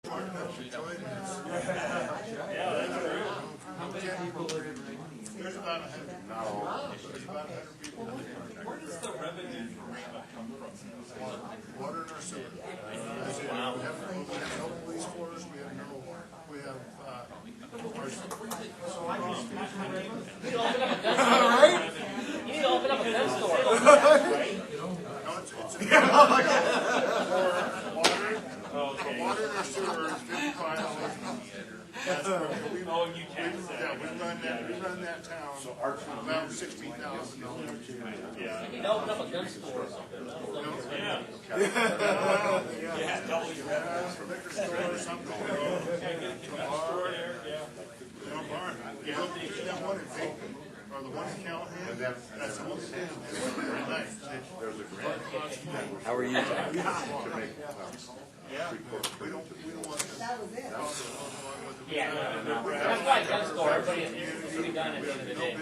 There's about 100. There's about 100 people. Where does the revenue come from? Water in our sewer. Wow. We have no police force. We have no. We have. You need to open up a gun store. No, it's water in our sewer is $55. Oh, you tax that. Yeah, we run that town about $60,000. Yeah. You need to open up a gun store or something. Yeah. Liquor store or something. You see that one in Bacon, or the one in Callahan? That's the one in very nice. How are you? Yeah. We don't want to. Yeah, that's why a gun store, everybody is to be done at the end of the day.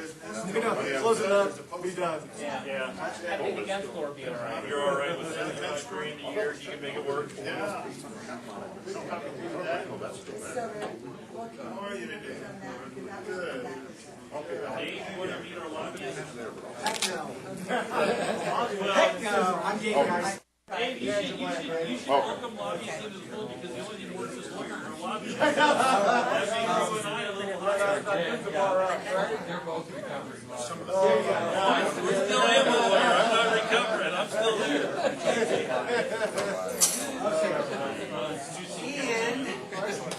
Close it up, be done. Yeah. I think the gun store will be alright. You're all right with $75,000 a year? You can make it work? Yeah. How are you today? Good. Dave, you want to meet our lobbyists? Heck no, I'm getting guys. Dave, you should welcome lobbyists into the fold because the only thing works is lawyers are lobbyists. That makes you and I a little higher. I still am a lawyer. I'm not recovering. I'm still there.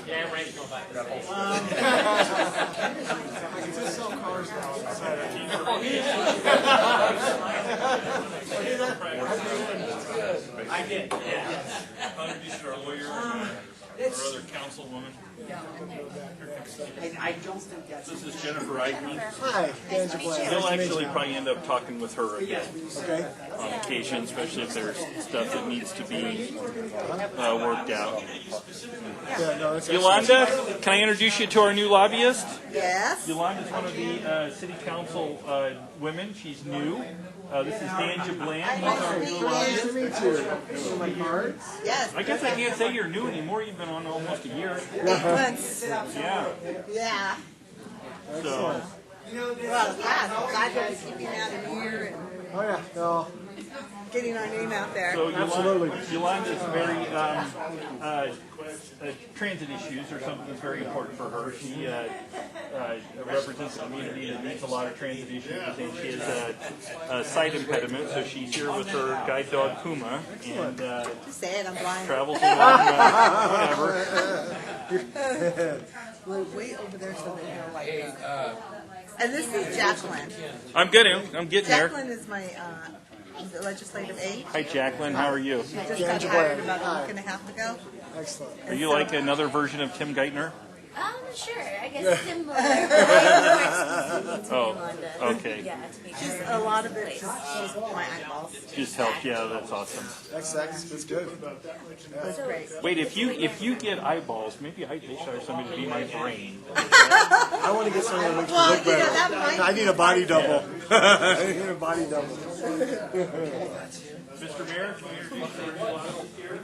Yeah, I'm ready to go back to the States. I can just sell cars now. I did, yeah. Introduce our lawyer, our other councilwoman. I don't think that's. This is Jennifer Eichmann. Hi, Angela. You'll actually probably end up talking with her again Okay. on occasion, especially if there's stuff that needs to be worked out. Yeah, no, it's Yolanda, can I introduce you to our new lobbyist? Yes. Yolanda's one of the city council women. She's new. This is Dan Jablan. He's our new nice to lobbyist. meet you. So my cards. Yes. I guess I can't say you're new anymore. You've been on almost a year. 8 months. Yeah. Yeah. So, Well, yeah. Glad to keep him out of here and Oh yeah, no, getting our name out there. so Absolutely. Yolanda's very transit issues are something that's very important for her. She represents a community that needs a lot of transit issues, and she has a sight impediment, so she's here with her guide dog Puma, and Just say it, I'm blind. travels along whatever. We're way over there so they know like and this is Jacqueline. I'm getting there. Jacqueline is my legislative aide. Hi, Jacqueline. How are you? She just got hired about a week and a half ago. excellent. Are you like another version of Tim Geithner? Sure. I guess similar. Oh, okay. Yeah, to be Just a lot of it, just she's my eyeballs. Just help. Yeah, that's awesome. That's good. That's great. Wait, if you get eyeballs, maybe they should hire somebody to be my brain. I want to get someone that makes me Well, look you know, better. that might I need a body double. I need a body double. Mr. Mayor, can you introduce our new lobbyist here?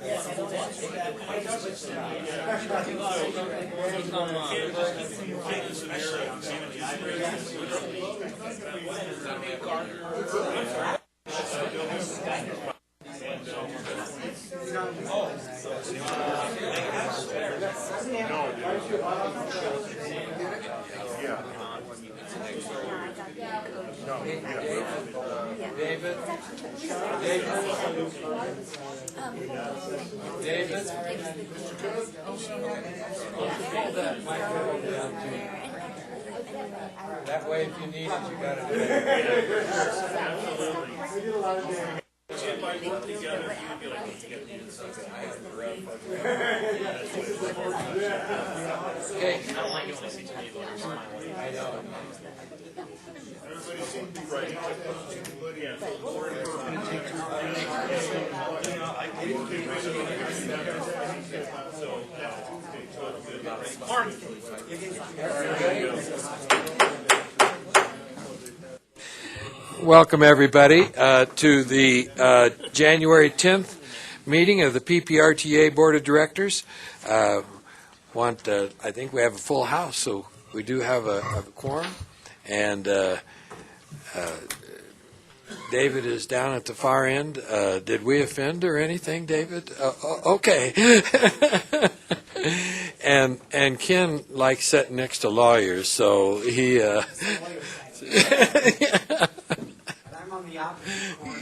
That way, if you need it, you got it. If I work together, you'd be like, let's get the inside. Okay. I don't like it when I see too many voters smiling. I know. Everybody seems to be right. Welcome, everybody, to the January 10th meeting of the PPRTA Board of Directors. I think we have a full house, so we do have a quorum. And David is down at the far end. Did we offend or anything, David? Okay. And Ken likes sitting next to lawyers, so he.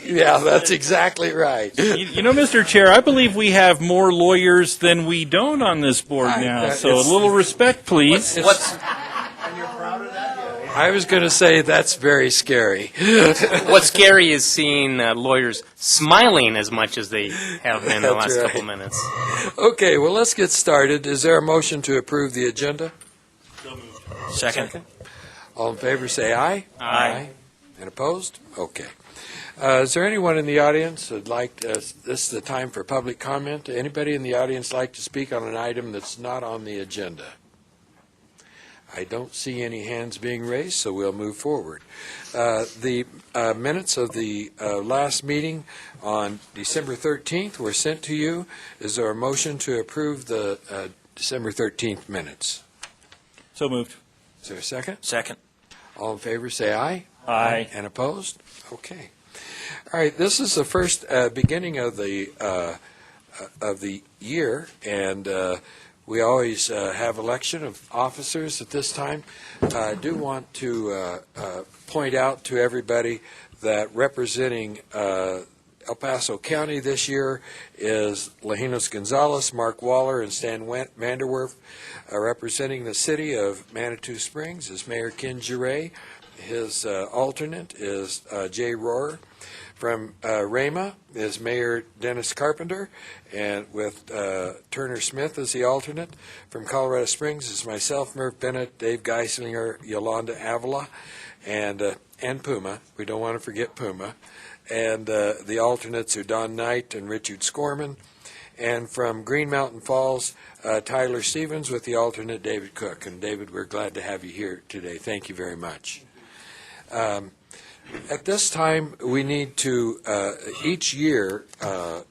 Yeah, that's exactly right. You know, Mr. Chair, I believe we have more lawyers than we don't on this board now, so a little respect, please. I was going to say that's very scary. What's scary is seeing lawyers smiling as much as they have been in the last couple minutes. Okay, well, let's get started. Is there a motion to approve the agenda? Second. All in favor, say aye. Aye. And opposed? Okay. Is there anyone in the audience that'd like, this is the time for public comment. Anybody in the audience like to speak on an item that's not on the agenda? I don't see any hands being raised, so we'll move forward. The minutes of the last meeting on December 13th were sent to you. Is there a motion to approve the December 13th minutes? So moved. Is there a second? Second. All in favor, say aye. Aye. And opposed? Okay. All right, this is the first beginning of the year, and we always have election of officers at this time. I do want to point out to everybody that representing El Paso County this year is Lajinos Gonzalez, Mark Waller, and Stan Vanderwerf. Representing the city of Manitou Springs is Mayor Ken Giray. His alternate is Jay Rohrer. From Rama is Mayor Dennis Carpenter, and with Turner Smith as the alternate. From Colorado Springs is myself, Murph Bennett, Dave Geislinger, Yolanda Avila, and Puma. We don't want to forget Puma. And the alternates are Don Knight and Richard Scorman. And from Green Mountain Falls, Tyler Stevens with the alternate David Cook. And David, we're glad to have you here today. Thank you very much. At this time, we need to, each year on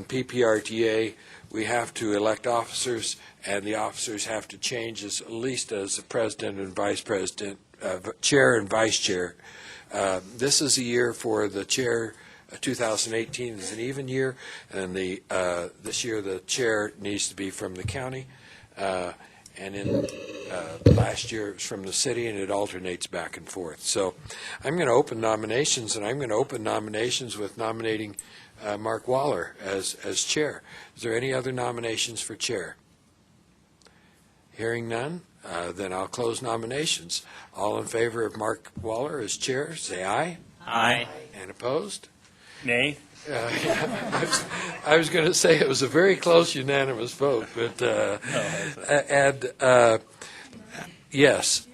PPRTA, we have to elect officers, and the officers have to change at least as the president and vice president, chair and vice chair. This is a year for the chair. 2018 is an even year, and this year the chair needs to be from the county, and in last year it was from the city, and it alternates back and forth. So I'm going to open nominations, and I'm going to open nominations with nominating Mark Waller as chair. Is there any other nominations for chair? Hearing none, then I'll close nominations. All in favor of Mark Waller as chair, say aye. Aye. And opposed? Nay. I was going to say it was a very close unanimous vote, but yes.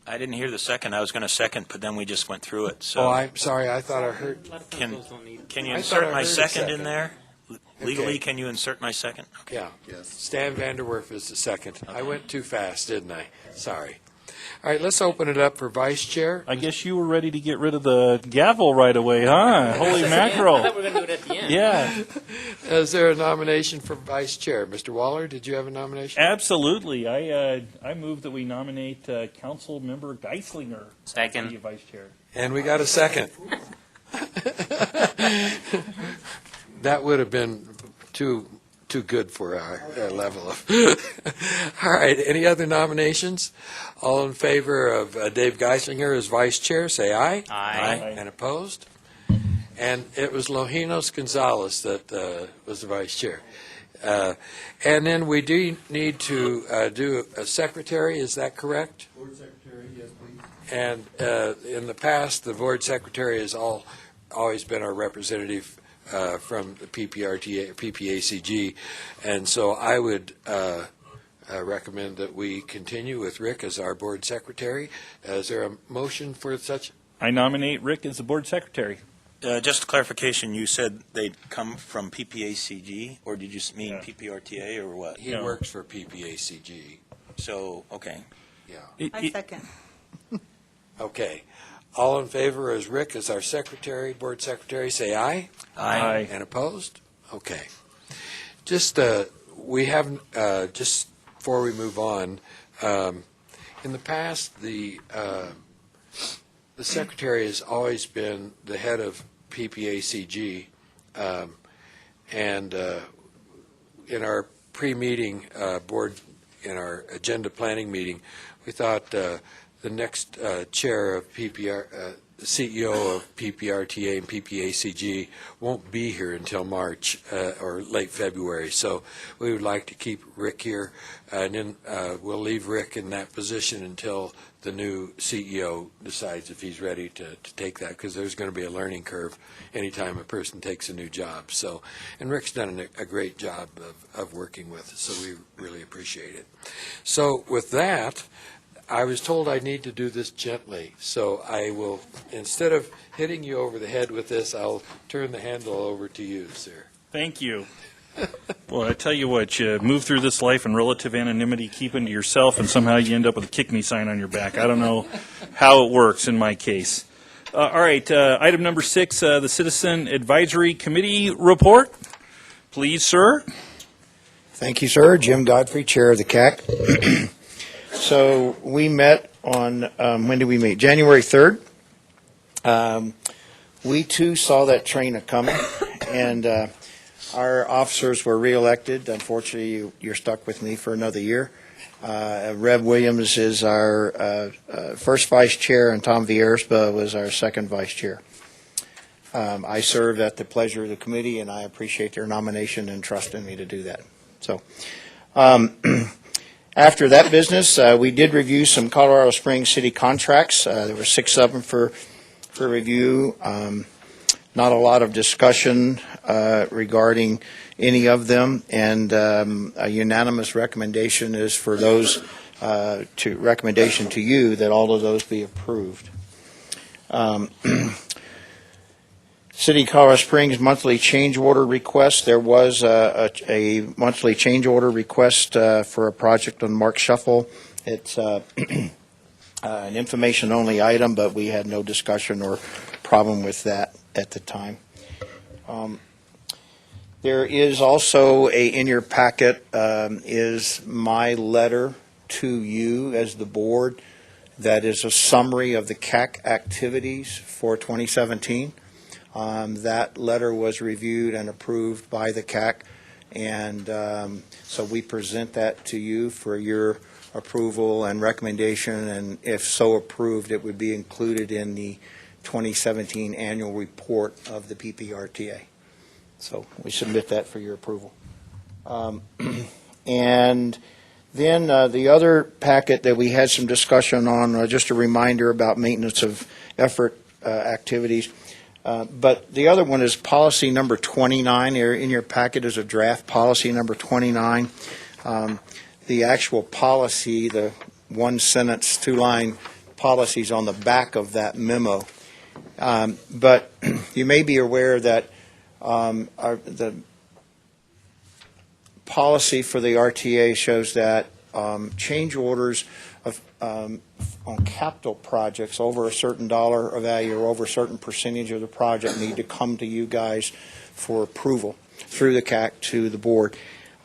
I didn't hear the second. I was going to second, but then we just went through it. So Oh, I'm sorry. I thought I heard. can you I thought I insert my heard a second in second. there? Legally, Okay. can you insert my second? Okay. Yeah. Yes. Stan Vanderwerf is the second. I went too fast, didn't I? Sorry. All right, let's open it up for vice chair. I guess you were ready to get rid of the gavel right away, huh? Holy I mackerel. thought we were going to do it at the end. Yeah, Is there a nomination for vice chair? Mr. Waller, did you have a nomination? absolutely. I move that we nominate Council Member Geislinger to Second. be vice chair. And we got a second. That would have been too good for our level of. All right, any other nominations? All in favor of Dave Geislinger as vice chair, say aye. Aye. And opposed? And it was Lajinos Gonzalez that was the vice chair. And then we do need to do a secretary, is that correct? Board secretary, yes, please. And in the past, the board secretary has always been our representative from the PPRTA, PPACG, and so I would recommend that we continue with Rick as our board secretary. Is there a motion for such? I nominate Rick as the board secretary. Just a clarification, you said they'd come from PPACG, or did you mean PPRTA, or what? He No. works for PPACG. So, okay. Yeah. I second. Okay. All in favor as Rick as our secretary, board secretary, say aye. Aye. And opposed? Okay. Just, we have, just before we move on, in the past, the secretary has always been the head of PPACG, and in our pre-meeting board, in our agenda planning meeting, we thought the next chair of CEO of PPRTA and PPACG won't be here until March or late February. So we would like to keep Rick here, and then we'll leave Rick in that position until the new CEO decides if he's ready to take that, because there's going to be a learning curve anytime a person takes a new job. So, and Rick's done a great job of working with us, so we really appreciate it. So with that, I was told I need to do this gently, so I will, instead of hitting you over the head with this, I'll turn the handle over to you, sir. Thank you. Well, I tell you what, you move through this life in relative anonymity, keeping to yourself, and somehow you end up with a kick me sign on your back. I don't know how it works in my case. All right, item number 6, the Citizen Advisory Committee report. Please, sir. Thank you, sir. Jim Godfrey, Chair of the CAC. So we met on, when did we meet? January 3rd. We too saw that train a-coming, and our officers were reelected. Unfortunately, you're stuck with me for another year. Rev Williams is our first vice chair, and Tom Viersba was our second vice chair. I serve at the pleasure of the committee, and I appreciate their nomination and trust in me to do that. So, after that business, we did review some Colorado Springs city contracts. There were 6 of them for review. Not a lot of discussion regarding any of them, and a unanimous recommendation is for those recommendation to you that all of those be approved. City of Colorado Springs monthly change order request. There was a monthly change order request for a project on Mark Shuffle. It's an information-only item, but we had no discussion or problem with that at the time. There is also in your packet is my letter to you as the board that is a summary of the CAC activities for 2017. That letter was reviewed and approved by the CAC, and so we present that to you for your approval and recommendation, and if so approved, it would be included in the 2017 annual report of the PPRTA. So we submit that for your approval. And then the other packet that we had some discussion on, just a reminder about maintenance of effort activities. But the other one is policy number 29. In your packet is a draft policy number 29. The actual policy, the 1-sentence, 2-line policies on the back of that memo. But you may be aware that the policy for the RTA shows that change orders of, on capital projects over a certain dollar value or over a certain percentage of the project need to come to you guys for approval through the CAC to the board.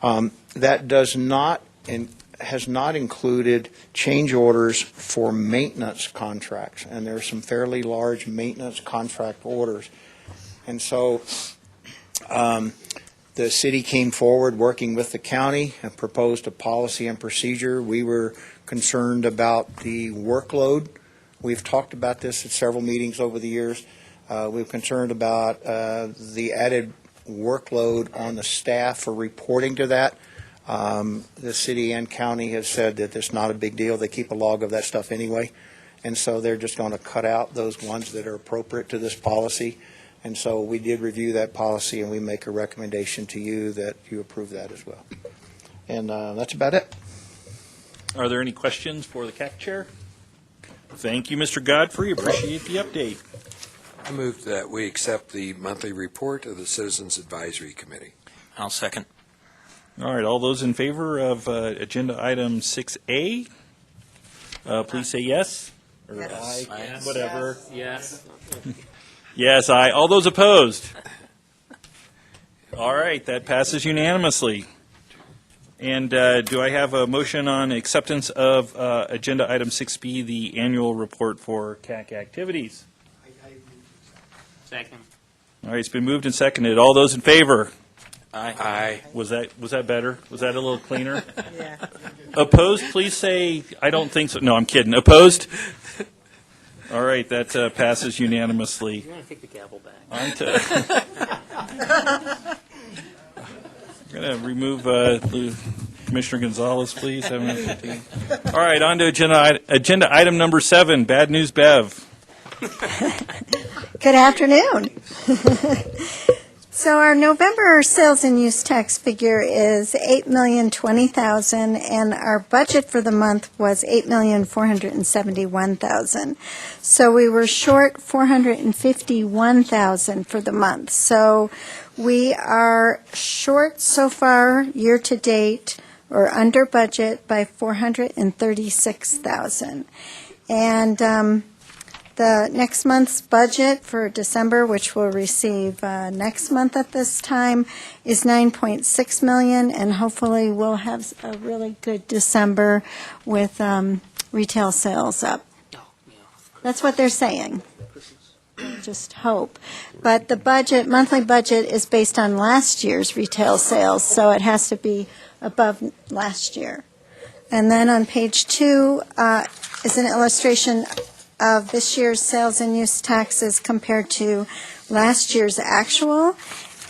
That does not and has not included change orders for maintenance contracts, and there are some fairly large maintenance contract orders. And so the city came forward working with the county and proposed a policy and procedure. We were concerned about the workload. We've talked about this at several meetings over the years. We're concerned about the added workload on the staff for reporting to that. The city and county have said that it's not a big deal. They keep a log of that stuff anyway. And so they're just going to cut out those ones that are appropriate to this policy. And so we did review that policy, and we make a recommendation to you that you approve that as well. And that's about it. Are there any questions for the CAC chair? Thank you, Mr. Godfrey. Appreciate the update. I move that we accept the monthly report of the Citizens Advisory Committee. I'll second. All right, all those in favor of agenda item 6A, please say yes. Or Yes. aye, whatever. Yes. Yes, aye. All those opposed? All right, that passes unanimously. And do I have a motion on acceptance of Agenda Item 6B, the annual report for CAC activities? Second. All right, it's been moved and seconded. All those in favor? Aye. Was that better? Was that a little cleaner? Yeah. Opposed, please say, I don't think so. No, I'm kidding. Opposed? All right, that passes unanimously. You want to take the gavel back? On to. I'm going to remove Commissioner Gonzalez, please. 7:15. All right, on to agenda item number 7, Bad News Bev. Good afternoon. So our November sales and use tax figure is $8,020,000, and our budget for the month was $8,471,000. So we were short $451,000 for the month. So we are short so far year to date, or under budget by $436,000. And the next month's budget for December, which we'll receive next month at this time, is $9.6 million, and hopefully we'll have a really good December with retail sales up. That's what they're saying. Just hope. But the budget, monthly budget, is based on last year's retail sales, so it has to be above last year. And then on page 2 is an illustration of this year's sales and use taxes compared to last year's actual,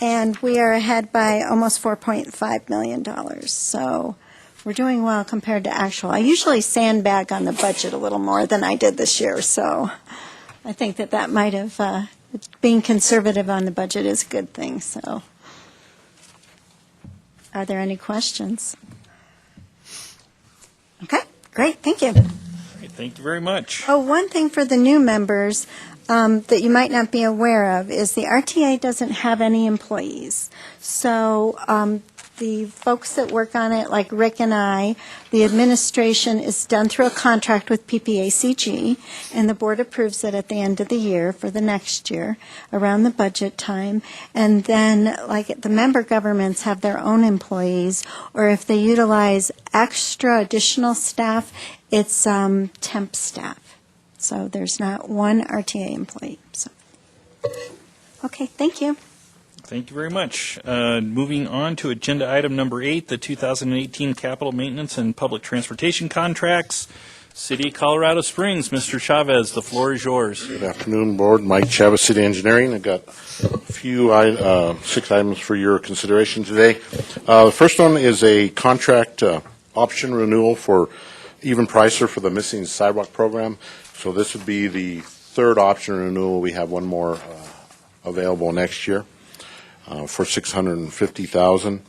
and we are ahead by almost $4.5 million. So we're doing well compared to actual. I usually sandbag on the budget a little more than I did this year, so I think that might have, being conservative on the budget is a good thing. So are there any questions? Okay, great, thank you. Thank you very much. Oh, one thing for the new members that you might not be aware of is the RTA doesn't have any employees. So the folks that work on it, like Rick and I, the administration is done through a contract with PPACG, and the board approves it at the end of the year for the next year, around the budget time. And then, like, the member governments have their own employees, or if they utilize extra additional staff, it's temp staff. So there's not one RTA employee. So, okay, thank you. Thank you very much. Moving on to agenda item number 8, the 2018 capital maintenance and public transportation contracts. City of Colorado Springs, Mr. Chavez, the floor is yours. Good afternoon, Board. Mike Chavez, City Engineering. I've got a few, 6 items for your consideration today. The first one is a contract option renewal for Even Pricer for the Missing Sidewalk Program. So this would be the third option renewal. We have one more available next year for $650,000.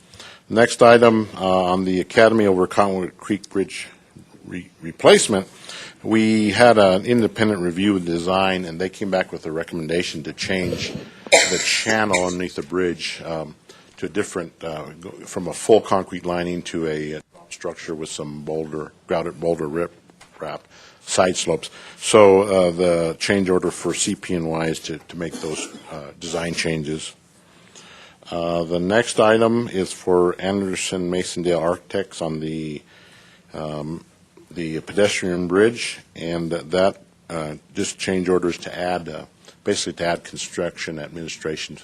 Next item on the Academy over Cottonwood Creek Bridge replacement, we had an independent review of the design, and they came back with a recommendation to change the channel underneath the bridge to a different, from a full concrete lining to a structure with some grouted boulder rip wrap side slopes. So the change order for CP&Y is to make those design changes. The next item is for Anderson Masondale Architects on the pedestrian bridge, and that just change orders to add, basically to add construction administration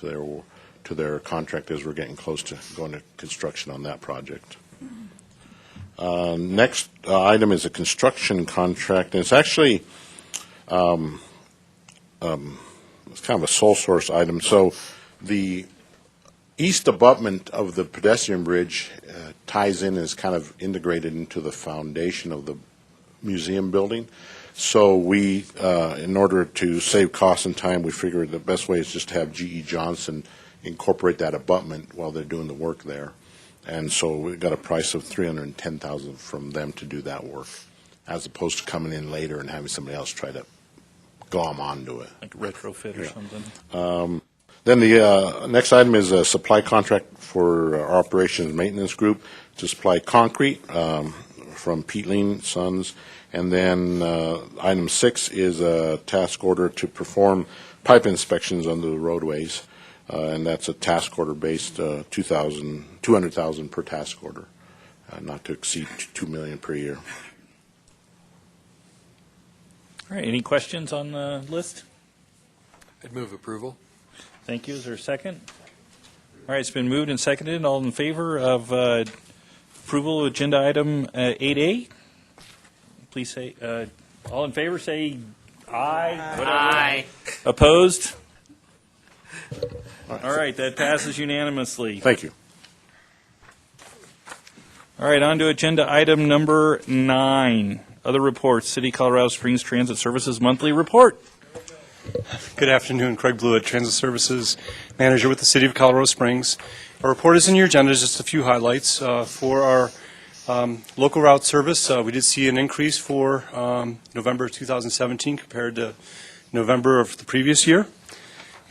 to their contract as we're getting close to going to construction on that project. Next item is a construction contract, and it's actually it's kind of a sole source item. So the east abutment of the pedestrian bridge ties in and is kind of integrated into the foundation of the museum building. So we, in order to save costs and time, we figured the best way is just to have G.E. Johnson incorporate that abutment while they're doing the work there. And so we got a price of $310,000 from them to do that work, as opposed to coming in later and having somebody else try to glom onto it. Like retrofit or something. Then the next item is a supply contract for our operations maintenance group to supply concrete from Peatling Sons. And then item 6 is a task order to perform pipe inspections on the roadways. And that's a task order based $200,000 per task order, not to exceed $2 million per year. All right, any questions on the list? I'd move approval. Thank you. Is there a second? All right, it's been moved and seconded. All in favor of approval of agenda item 8A? Please say, all in favor, say aye. Whatever. Aye. Opposed? All right, that passes unanimously. Thank you. All right, on to agenda item number 9. Other reports, City Colorado Springs Transit Services Monthly Report. Good afternoon, Craig Blewett, Transit Services Manager with the City of Colorado Springs. Our report is in your agenda, just a few highlights. For our local route service, we did see an increase for November 2017 compared to November of the previous year.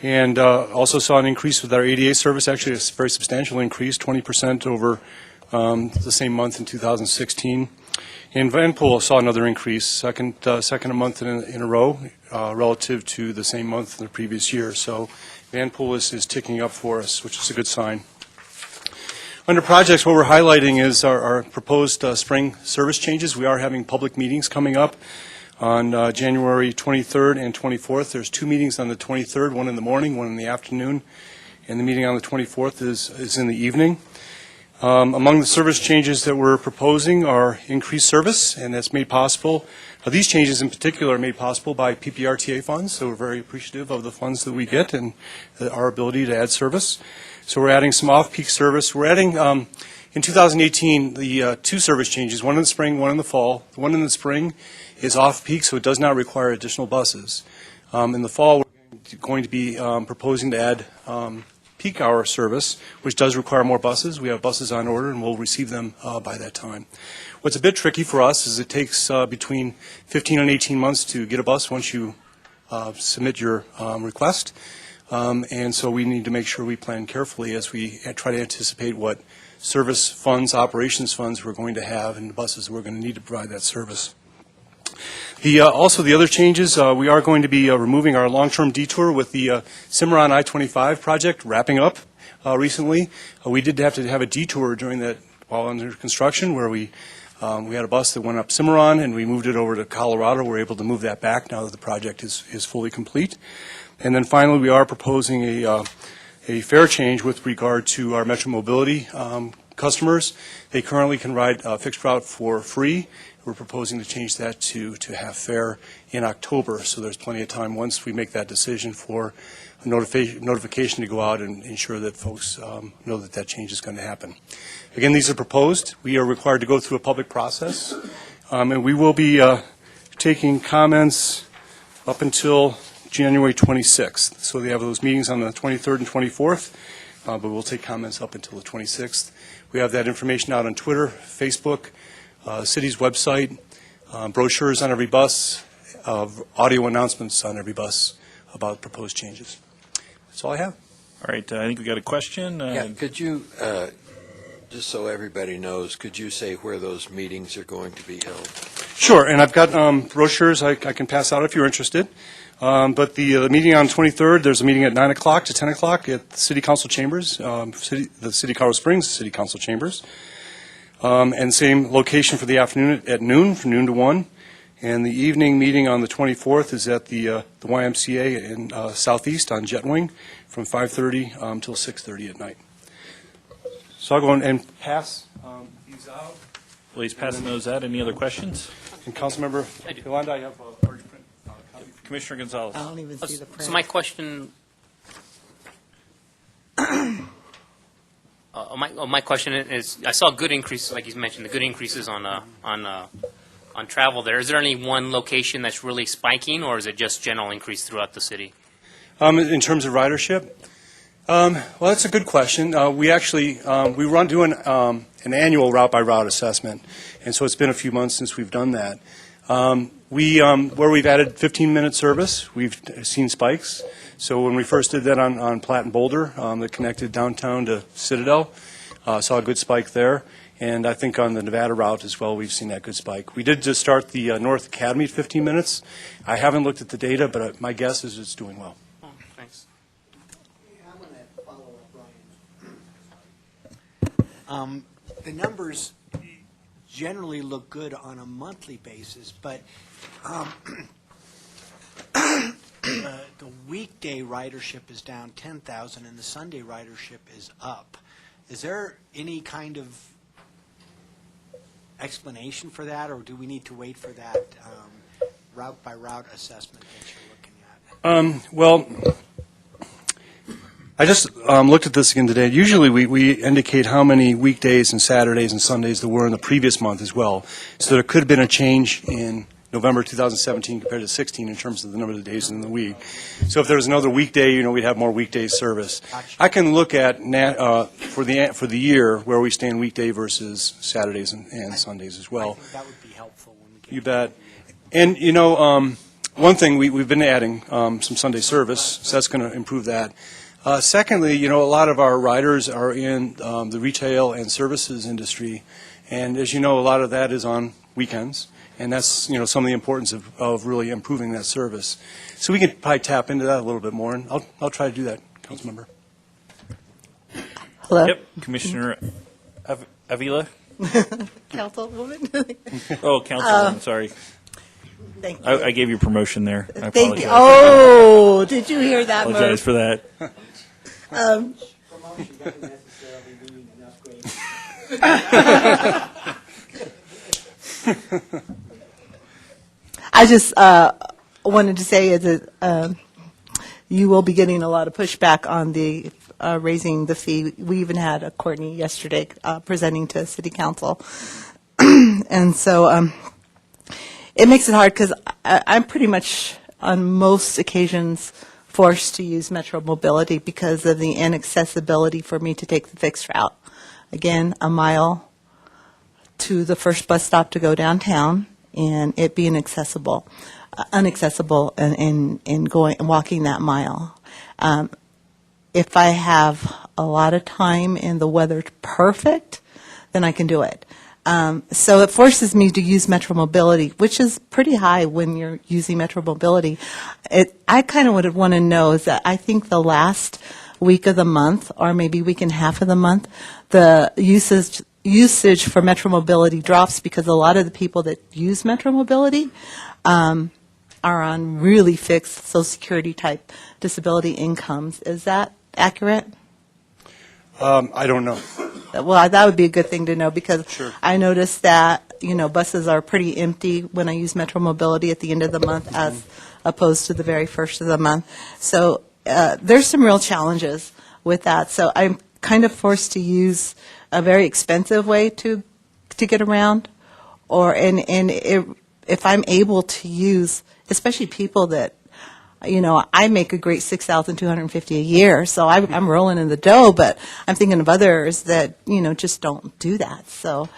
And also saw an increase with our ADA service, actually a very substantial increase, 20% over the same month in 2016. And Vanpool saw another increase, second month in a row relative to the same month in the previous year. So Vanpool is ticking up for us, which is a good sign. Under projects, what we're highlighting is our proposed spring service changes. We are having public meetings coming up on January 23rd and 24th. There's 2 meetings on the 23rd, one in the morning, one in the afternoon, and the meeting on the 24th is in the evening. Among the service changes that we're proposing are increased service, and that's made possible. These changes in particular are made possible by PPRTA funds, so we're very appreciative of the funds that we get and our ability to add service. So we're adding some off-peak service. We're adding, in 2018, the 2 service changes, one in the spring, one in the fall. The one in the spring is off-peak, so it does not require additional buses. In the fall, we're going to be proposing to add peak hour service, which does require more buses. We have buses on order, and we'll receive them by that time. What's a bit tricky for us is it takes between 15 and 18 months to get a bus once you submit your request. And so we need to make sure we plan carefully as we try to anticipate what service funds, operations funds we're going to have, and the buses we're going to need to provide that service. Also, the other changes, we are going to be removing our long-term detour with the Cimarron I-25 project wrapping up recently. We did have to have a detour during that while under construction where we had a bus that went up Cimarron and we moved it over to Colorado. We're able to move that back now that the project is fully complete. And then finally, we are proposing a fare change with regard to our Metro Mobility customers. They currently can ride fixed route for free. We're proposing to change that to half fare in October, so there's plenty of time once we make that decision for a notification to go out and ensure that folks know that that change is going to happen. Again, these are proposed. We are required to go through a public process, and we will be taking comments up until January 26th. So they have those meetings on the 23rd and 24th, but we'll take comments up until the 26th. We have that information out on Twitter, Facebook, city's website, brochures on every bus, audio announcements on every bus about proposed changes. That's all I have. All right, I think we got a question. Yeah, could you, just so everybody knows, could you say where those meetings are going to be held? Sure, and I've got brochures I can pass out if you're interested. But the meeting on 23rd, there's a meeting at 9 o'clock to 10 o'clock at the City Council Chambers, the City of Colorado Springs City Council Chambers. And same location for the afternoon at noon, from noon to 1. And the evening meeting on the 24th is at the YMCA in Southeast on Jetwing from 5:30 till 6:30 at night. So I'll go and pass these out. Please pass those out. Any other questions? And Councilmember Yolanda, I have a large print copy. Commissioner Gonzalez. I don't even see the print. So my question, my question is, I saw good increases, like you mentioned, the good increases on travel there. Is there any one location that's really spiking, or is it just general increase throughout the city? In terms of ridership? Well, that's a good question. We actually, we run doing an annual route-by-route assessment, and so it's been a few months since we've done that. Where we've added 15-minute service, we've seen spikes. So when we first did that on Platte and Boulder, that connected downtown to Citadel, saw a good spike there. And I think on the Nevada route as well, we've seen that good spike. We did just start the North Academy at 15 minutes. I haven't looked at the data, but my guess is it's doing well. Oh, thanks. The numbers generally look good on a monthly basis, but the weekday ridership is down 10,000 and the Sunday ridership is up. Is there any kind of explanation for that, or do we need to wait for that route by route assessment that you're looking at? Well, I just looked at this again today. Usually we indicate how many weekdays and Saturdays and Sundays there were in the previous month as well. So there could have been a change in November 2017 compared to 16 in terms of the number of days in the week. So if there was another weekday, we'd have more weekday service. Gotcha. I can look at for the year where we stand weekday versus Saturdays and Sundays as I well. think that would be helpful when we get You bet. And, one thing, we've been adding some Sunday service, so that's going to improve that. Secondly, a lot of our riders are in the retail and services industry, and as you know, a lot of that is on weekends, and that's, some of the importance of really improving that service. So we can probably tap into that a little bit more, and I'll try to do that, Councilmember. Hello? Yep, Commissioner Avila? Councilwoman? Oh, Councilwoman, sorry. Thank you. I gave you promotion there. I Thank you. apologize. Oh, did you hear that, Apologize Murph? for that. promotion doesn't necessarily mean enough grades. I just wanted to say that you will be getting a lot of pushback on the raising the fee. We even had a Courtney yesterday presenting to City Council. And so it makes it hard because I'm pretty much on most occasions forced to use Metro Mobility because of the inaccessibility for me to take the fixed route. Again, a mile to the first bus stop to go downtown, and it being inaccessible in walking that mile. If I have a lot of time and the weather's perfect, then I can do it. So it forces me to use Metro Mobility, which is pretty high when you're using Metro Mobility. I kind of would want to know is that I think the last week of the month, or maybe week and a half of the month, the usage for Metro Mobility drops because a lot of the people that use Metro Mobility are on really fixed Social Security type disability incomes. Is that accurate? I don't know. Well, that would be a good thing to know because Sure. I noticed that, buses are pretty empty when I use Metro Mobility at the end of the month as opposed to the very first of the month. So there's some real challenges with that. So I'm kind of forced to use a very expensive way to get around, if I'm able to use, especially people that, I make a great $6,250 a year, so I'm rolling in the dough. But I'm thinking of others that just don't do that. So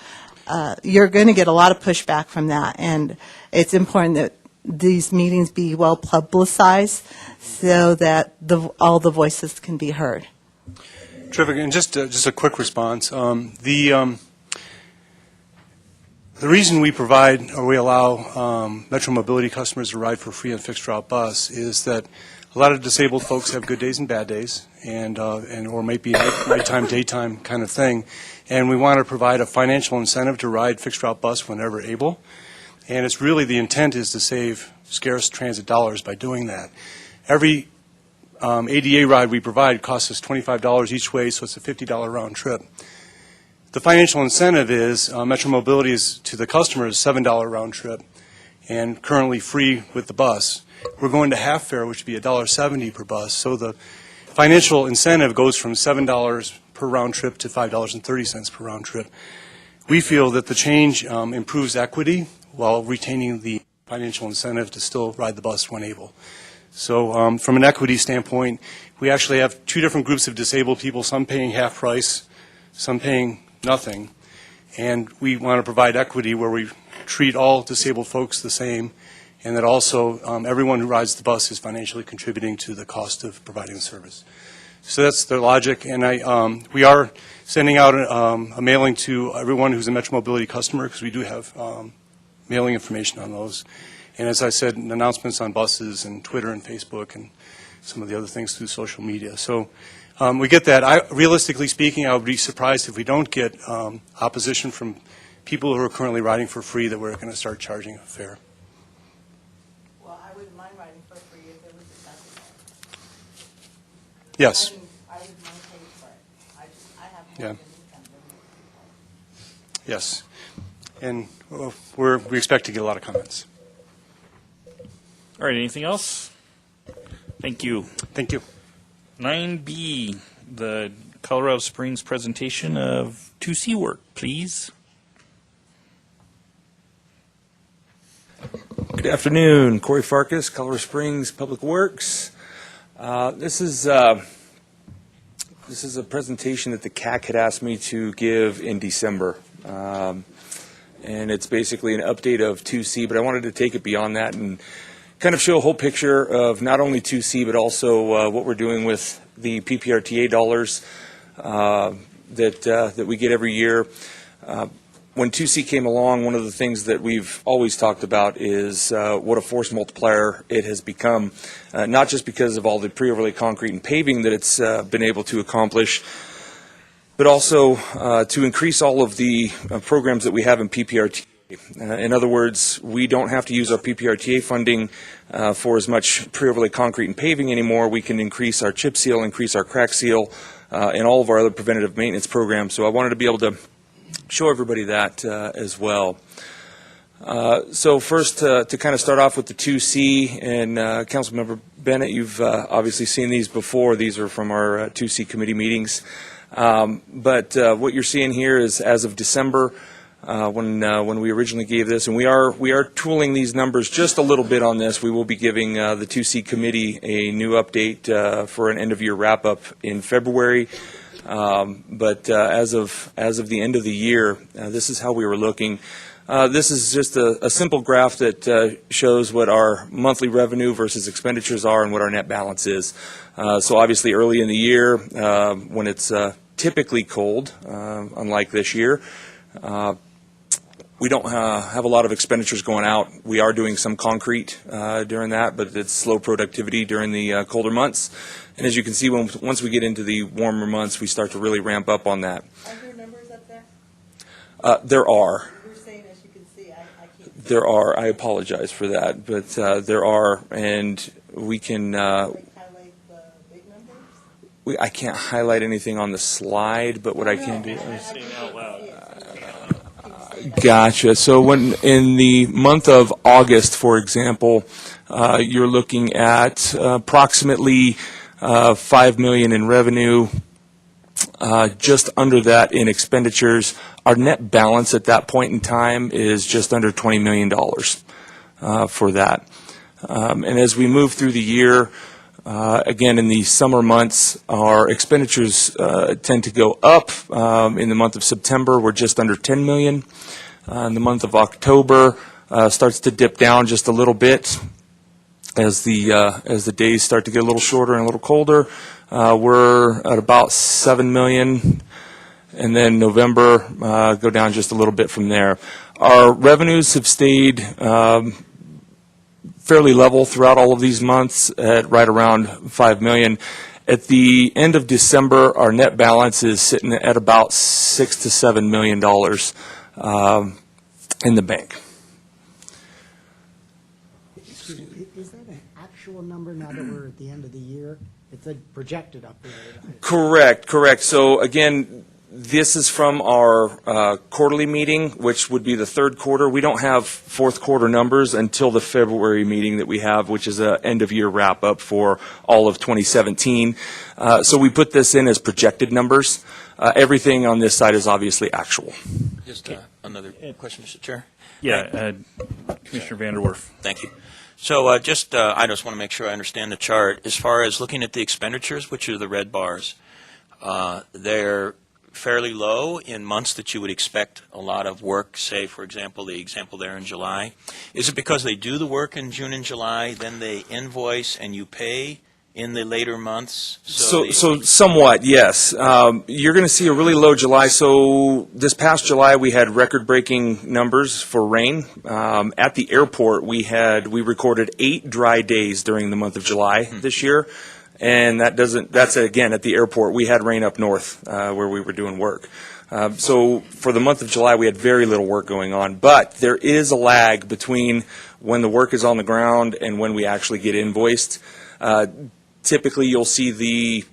you're going to get a lot of pushback from that, and it's important that these meetings be well publicized so that all the voices can be heard. Terrific. And just a quick response. The reason we provide or we allow Metro Mobility customers to ride for free on fixed route bus is that a lot of disabled folks have good days and bad days, and or maybe nighttime, daytime kind of thing, and we want to provide a financial incentive to ride fixed route bus whenever able. And it's really the intent is to save scarce transit dollars by doing that. Every ADA ride we provide costs us $25 each way, so it's a $50 round trip. The financial incentive is Metro Mobility is to the customer is $7 round trip and currently free with the bus. We're going to half fare, which would be $1.70 per bus. So the financial incentive goes from $7 per round trip to $5.30 per round trip. We feel that the change improves equity while retaining the financial incentive to still ride the bus when able. So from an equity standpoint, we actually have two different groups of disabled people, some paying half price, some paying nothing, and we want to provide equity where we treat all disabled folks the same, and that also everyone who rides the bus is financially contributing to the cost of providing the service. So that's the logic, and we are sending out a mailing to everyone who's a Metro Mobility customer, because we do have mailing information on those. And as I said, announcements on buses and Twitter and Facebook and some of the other things through social media. So we get that. Realistically speaking, I would be surprised if we don't get opposition from people who are currently riding for free that we're going to start charging a fare. Well, I wouldn't mind riding for free if it was accessible. Yes. I wouldn't mind paying for it. I have Yeah. more than income. Yes. And we expect to get a lot of comments. All right, anything else? Thank you. Thank you. 9B, the Colorado Springs presentation of 2C work, please. Good afternoon, Corey Farkas, Colorado Springs Public Works. This is a presentation that the CAC had asked me to give in December. And it's basically an update of 2C, but I wanted to take it beyond that and kind of show a whole picture of not only 2C, but also what we're doing with the PPRTA dollars that we get every year. When 2C came along, one of the things that we've always talked about is what a force multiplier it has become, not just because of all the pre-overlay concrete and paving that it's been able to accomplish, but also to increase all of the programs that we have in PPRTA. In other words, we don't have to use our PPRTA funding for as much pre-overlay concrete and paving anymore. We can increase our chip seal, increase our crack seal, and all of our other preventative maintenance programs. So I wanted to be able to show everybody that as well. So first, to kind of start off with the 2C, and Councilmember Bennett, you've obviously seen these before. These are from our 2C committee meetings. But what you're seeing here is as of December, when we originally gave this, and we are tooling these numbers just a little bit on this. We will be giving the 2C committee a new update for an end-of-year wrap-up in February. But as of the end of the year, this is how we were looking. This is just a simple graph that shows what our monthly revenue versus expenditures are and what our net balance is. So obviously early in the year, when it's typically cold, unlike this year, we don't have a lot of expenditures going out. We are doing some concrete during that, but it's slow productivity during the colder months. And as you can see, once we get into the warmer months, we start to really ramp up on that. Are there numbers up there? There are. You're saying, as you can see, I can't. There are. I apologize for that, but there are, and we can. Highlight the big numbers? I can't highlight anything on the slide, but what I can do is. Gotcha. So when in the month of August, for example, you're looking at approximately $5 million in revenue, just under that in expenditures. Our net balance at that point in time is just under $20 million for that. And as we move through the year, again, in the summer months, our expenditures tend to go up. In the month of September, we're just under $10 million. In the month of October, starts to dip down just a little bit as the days start to get a little shorter and a little colder. We're at about $7 million, and then November go down just a little bit from there. Our revenues have stayed fairly level throughout all of these months at right around $5 million. At the end of December, our net balance is sitting at about $6 to $7 million in the bank. Is that an actual number now that we're at the end of the year? It's a projected up there. Correct. So again, this is from our quarterly meeting, which would be the third quarter. We don't have fourth quarter numbers until the February meeting that we have, which is an end-of-year wrap-up for all of 2017. So we put this in as projected numbers. Everything on this side is obviously actual. Just another question, Mr. Chair. Yeah, Commissioner Vanderwerf. Thank you. So I just want to make sure I understand the chart. As far as looking at the expenditures, which are the red bars, they're fairly low in months that you would expect a lot of work, say, for example, the example there in July. Is it because they do the work in June and July, then they invoice and you pay in the later months? So somewhat, yes. You're going to see a really low July. So this past July, we had record-breaking numbers for rain. At the airport, we recorded 8 dry days during the month of July this year, and that's again at the airport. We had rain up north where we were doing work. So for the month of July, we had very little work going on, but there is a lag between when the work is on the ground and when we actually get invoiced. Typically, you'll see the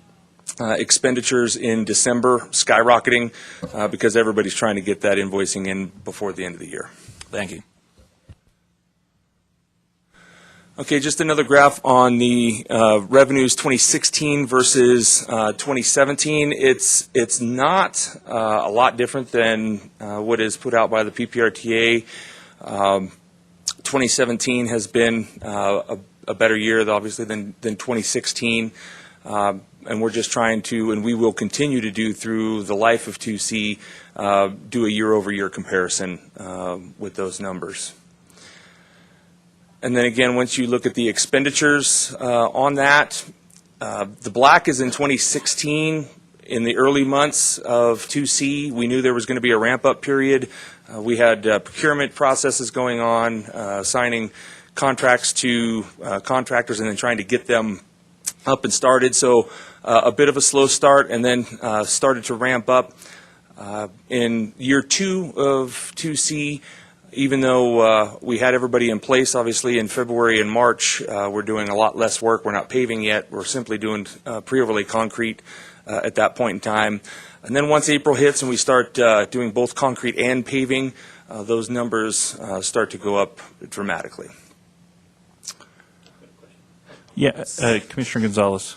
expenditures in December skyrocketing because everybody's trying to get that invoicing in before the end of the year. Thank you. Okay, just another graph on the revenues 2016 versus 2017. It's not a lot different than what is put out by the PPRTA. 2017 has been a better year, obviously, than 2016. And we're just trying to, and we will continue to do through the life of 2C, do a year-over-year comparison with those numbers. And then again, once you look at the expenditures on that, the black is in 2016. In the early months of 2C, we knew there was going to be a ramp-up period. We had procurement processes going on, signing contracts to contractors and then trying to get them up and started. So a bit of a slow start and then started to ramp up. In year 2 of 2C, even though we had everybody in place, obviously in February and March, we're doing a lot less work. We're not paving yet. We're simply doing pre-overlay concrete at that point in time. And then once April hits and we start doing both concrete and paving, those numbers start to go up dramatically. Yeah, Commissioner Gonzalez.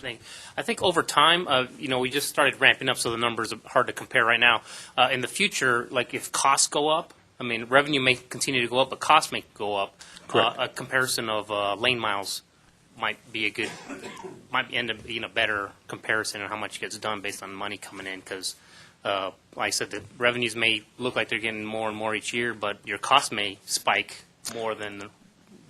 I think over time, we just started ramping up, so the numbers are hard to compare right now. In the future, like if costs go up, I mean, revenue may continue to go up, but costs may go up. Correct. A comparison of lane miles might end up being a better comparison on how much gets done based on money coming in, because, like I said, the revenues may look like they're getting more and more each year, but your costs may spike more than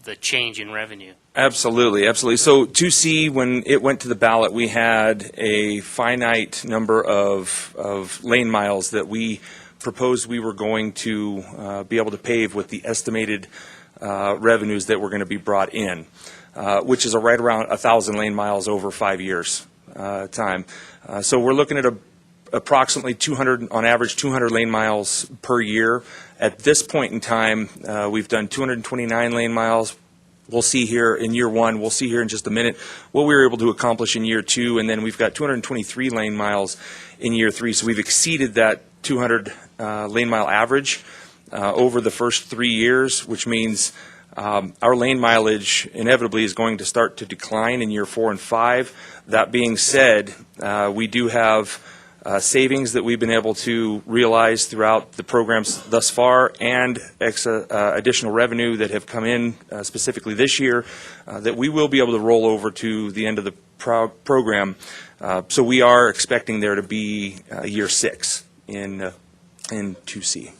the change in revenue. Absolutely, absolutely. So 2C, when it went to the ballot, we had a finite number of lane miles that we proposed we were going to be able to pave with the estimated revenues that were going to be brought in, which is right around 1,000 lane miles over 5 years time. So we're looking at approximately 200, on average, 200 lane miles per year. At this point in time, we've done 229 lane miles. We'll see here in year 1, we'll see here in just a minute what we were able to accomplish in year 2, and then we've got 223 lane miles in year 3. So we've exceeded that 200 lane mile average over the first 3 years, which means our lane mileage inevitably is going to start to decline in year 4 and 5. That being said, we do have savings that we've been able to realize throughout the programs thus far, and additional revenue that have come in specifically this year that we will be able to roll over to the end of the program. So we are expecting there to be year 6 in 2C.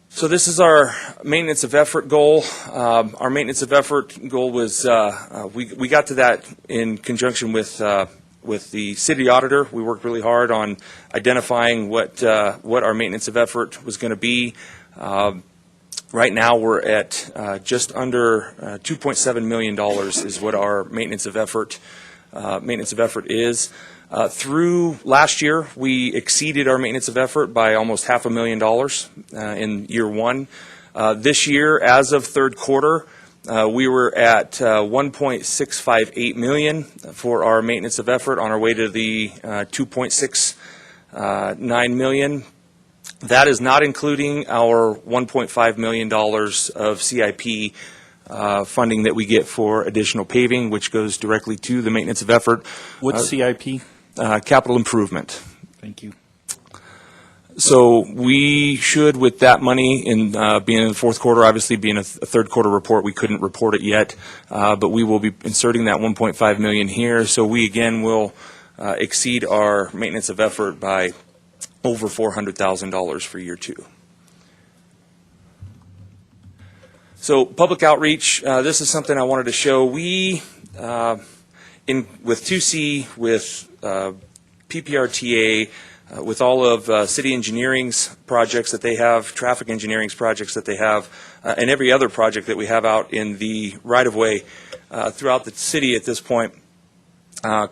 So this is our maintenance of effort goal. Our maintenance of effort goal was, we got to that in conjunction with the city auditor. We worked really hard on identifying what our maintenance of effort was going to be. Right now we're at just under $2.7 million is what our maintenance of effort is. Through last year, we exceeded our maintenance of effort by almost $500,000 in year 1. This year, as of third quarter, we were at $1.658 million for our maintenance of effort, on our way to the $2.69 million. That is not including our $1.5 million of CIP funding that we get for additional paving, which goes directly to the maintenance of effort. What's CIP? Capital improvement. Thank you. So we should, with that money in being in the fourth quarter, obviously being a third quarter report, we couldn't report it yet, but we will be inserting that $1.5 million here. So we again will exceed our maintenance of effort by over $400,000 for year 2. So public outreach, this is something I wanted to show. We with 2C, with PPRTA, with all of city engineering's projects that they have, traffic engineering's projects that they have, and every other project that we have out in the right-of-way throughout the city at this point,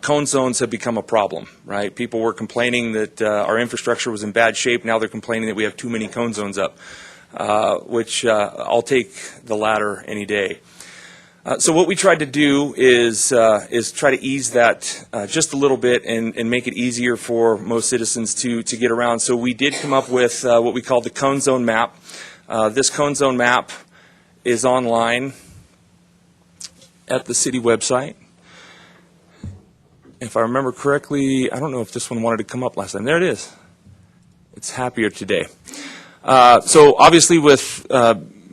cone zones have become a problem, right? People were complaining that our infrastructure was in bad shape. Now they're complaining that we have too many cone zones up, which I'll take the latter any day. So what we tried to do is try to ease that just a little bit and make it easier for most citizens to get around. So we did come up with what we call the cone zone map. This cone zone map is online at the city website. If I remember correctly, I don't know if this one wanted to come up last time. There it is. It's happier today. So obviously with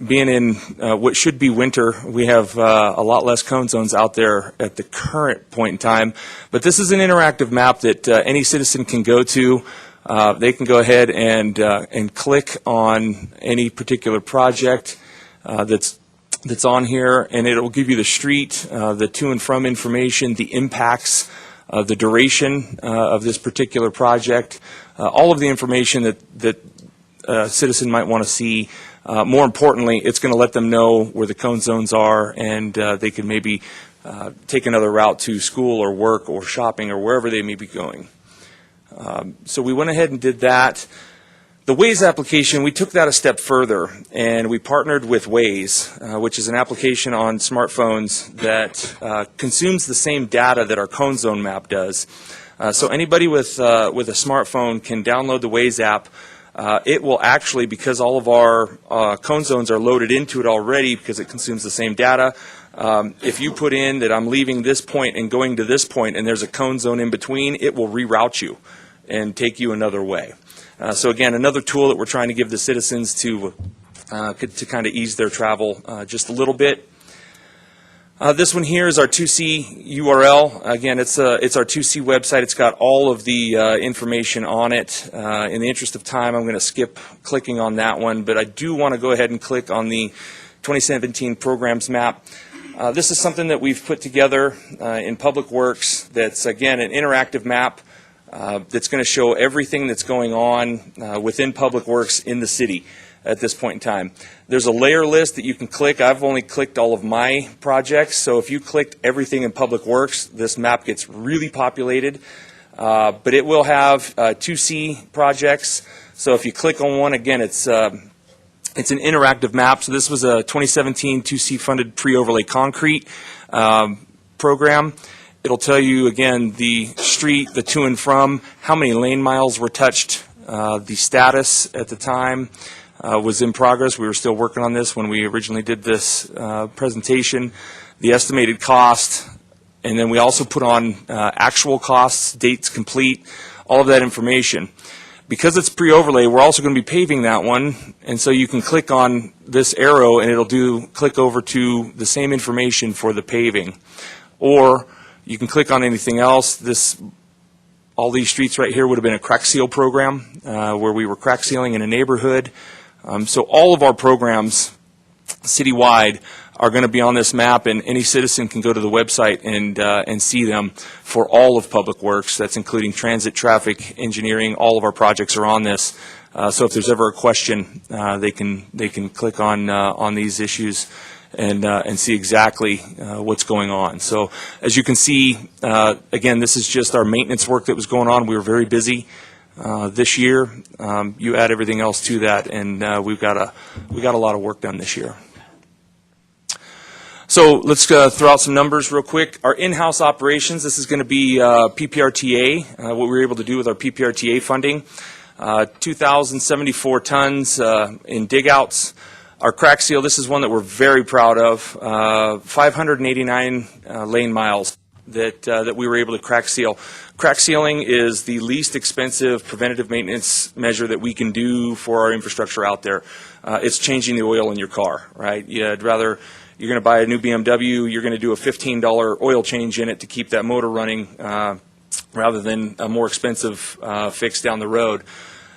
being in what should be winter, we have a lot less cone zones out there at the current point in time. But this is an interactive map that any citizen can go to. They can go ahead and click on any particular project that's on here, and it will give you the street, the to and from information, the impacts, the duration of this particular project, all of the information that a citizen might want to see. More importantly, it's going to let them know where the cone zones are, and they can maybe take another route to school or work or shopping or wherever they may be going. So we went ahead and did that. The Waze application, we took that a step further, and we partnered with Waze, which is an application on smartphones that consumes the same data that our cone zone map does. So anybody with a smartphone can download the Waze app. It will actually, because all of our cone zones are loaded into it already because it consumes the same data, if you put in that I'm leaving this point and going to this point and there's a cone zone in between, it will reroute you and take you another way. So again, another tool that we're trying to give the citizens to kind of ease their travel just a little bit. This one here is our 2C URL. Again, it's our 2C website. It's got all of the information on it. In the interest of time, I'm going to skip clicking on that one, but I do want to go ahead and click on the 2017 programs map. This is something that we've put together in Public Works that's, again, an interactive map that's going to show everything that's going on within Public Works in the city at this point in time. There's a layer list that you can click. I've only clicked all of my projects, so if you clicked everything in Public Works, this map gets really populated. But it will have 2C projects, so if you click on one, again, it's an interactive map. So this was a 2017 2C funded pre-overlay concrete program. It'll tell you, again, the street, the to and from, how many lane miles were touched, the status at the time was in progress. We were still working on this when we originally did this presentation, the estimated cost, and then we also put on actual costs, dates complete, all of that information. Because it's pre-overlay, we're also going to be paving that one, and so you can click on this arrow and it'll click over to the same information for the paving. Or you can click on anything else. All these streets right here would have been a crack seal program where we were crack sealing in a neighborhood. So all of our programs citywide are going to be on this map, and any citizen can go to the website and see them for all of Public Works. That's including transit, traffic, engineering. All of our projects are on this. So if there's ever a question, they can click on these issues and see exactly what's going on. So as you can see, again, this is just our maintenance work that was going on. We were very busy this year. You add everything else to that, and we got a lot of work done this year. So let's throw out some numbers real quick. Our in-house operations, this is going to be PPRTA, what we were able to do with our PPRTA funding. 2,074 tons in dig-outs. Our crack seal, this is one that we're very proud of, 589 lane miles that we were able to crack seal. Crack sealing is the least expensive preventative maintenance measure that we can do for our infrastructure out there. It's changing the oil in your car, right? You're going to buy a new BMW, you're going to do a $15 oil change in it to keep that motor running rather than a more expensive fix down the road.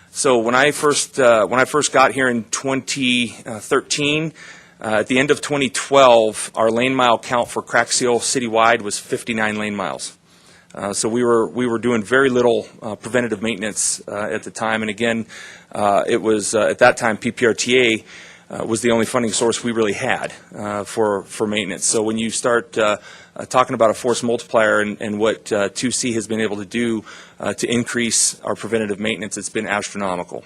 So when I first got here in 2013, At the end of 2012, our lane mile count for crack seal citywide was 59 lane miles. So we were doing very little preventative maintenance at the time, and again, it was at that time PPRTA was the only funding source we really had for maintenance. So when you start talking about a force multiplier and what 2C has been able to do to increase our preventative maintenance, it's been astronomical.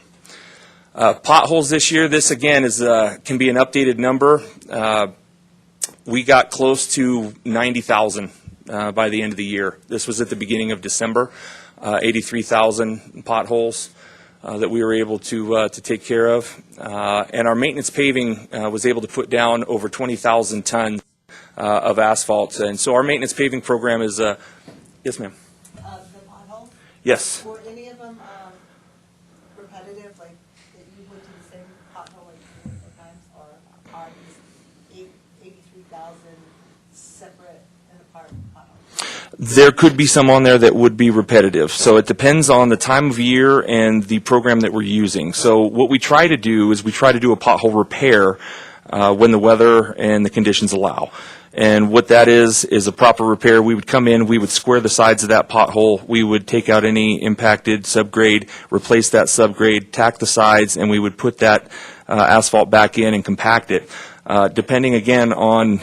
Potholes this year, this again is can be an updated number. We got close to 90,000 by the end of the year. This was at the beginning of December, 83,000 potholes that we were able to take care of. And our maintenance paving was able to put down over 20,000 tons of asphalt. And so our maintenance paving program is, yes ma'am? The potholes? Yes. Were any of them repetitive, like that you would do the same pothole like 3 or 4 times, or are these 83,000 separate and apart potholes? There could be some on there that would be repetitive. So it depends on the time of year and the program that we're using. So what we try to do is we try to do a pothole repair when the weather and the conditions allow. And what that is a proper repair. We would come in, we would square the sides of that pothole, we would take out any impacted subgrade, replace that subgrade, tack the sides, and we would put that asphalt back in and compact it. Depending again on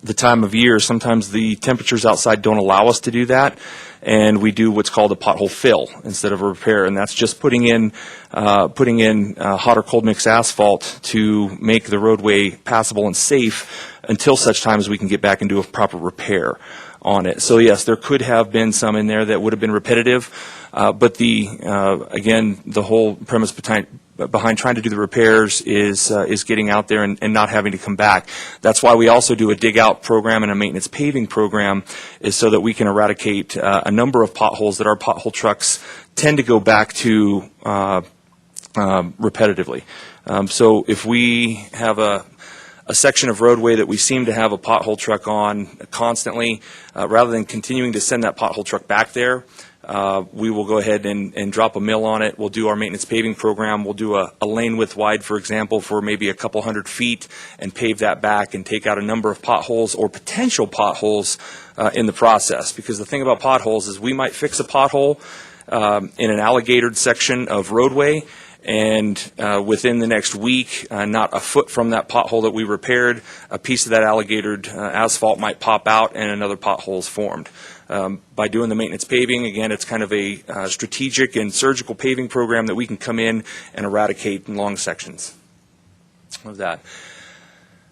the time of year, sometimes the temperatures outside don't allow us to do that, and we do what's called a pothole fill instead of a repair, and that's just putting in hot or cold mix asphalt to make the roadway passable and safe until such time as we can get back and do a proper repair on it. So yes, there could have been some in there that would have been repetitive, but again, the whole premise behind trying to do the repairs is getting out there and not having to come back. That's why we also do a dig out program and a maintenance paving program, is so that we can eradicate a number of potholes that our pothole trucks tend to go back to repetitively. So if we have a section of roadway that we seem to have a pothole truck on constantly, rather than continuing to send that pothole truck back there, we will go ahead and drop a mill on it. We'll do our maintenance paving program. We'll do a lane width wide, for example, for maybe a couple hundred feet, and pave that back and take out a number of potholes or potential potholes in the process. Because the thing about potholes is we might fix a pothole in an alligatored section of roadway, and within the next week, not a foot from that pothole that we repaired, a piece of that alligatored asphalt might pop out and another pothole is formed. By doing the maintenance paving, again, it's kind of a strategic and surgical paving program that we can come in and eradicate in long sections of that.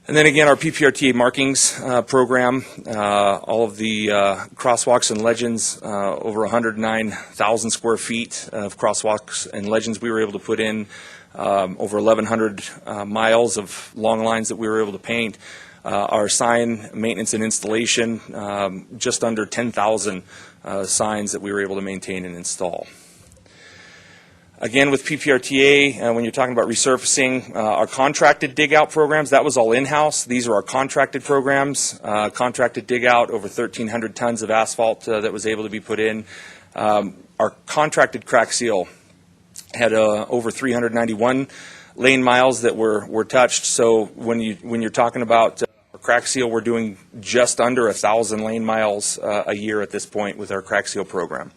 And then again, our PPRTA markings program, all of the crosswalks and legends, over 109,000 square feet of crosswalks and legends we were able to put in, over 1,100 miles of long lines that we were able to paint. Our sign maintenance and installation, just under 10,000 signs that we were able to maintain and install. Again, with PPRTA, when you're talking about resurfacing, our contracted dig-out programs, that was all in-house. These are our contracted programs. Contracted dig-out, over 1,300 tons of asphalt that was able to be put in. Our contracted crack seal had over 391 lane miles that were touched. So when you're talking about crack seal, we're doing just under 1,000 lane miles a year at this point with our crack seal program.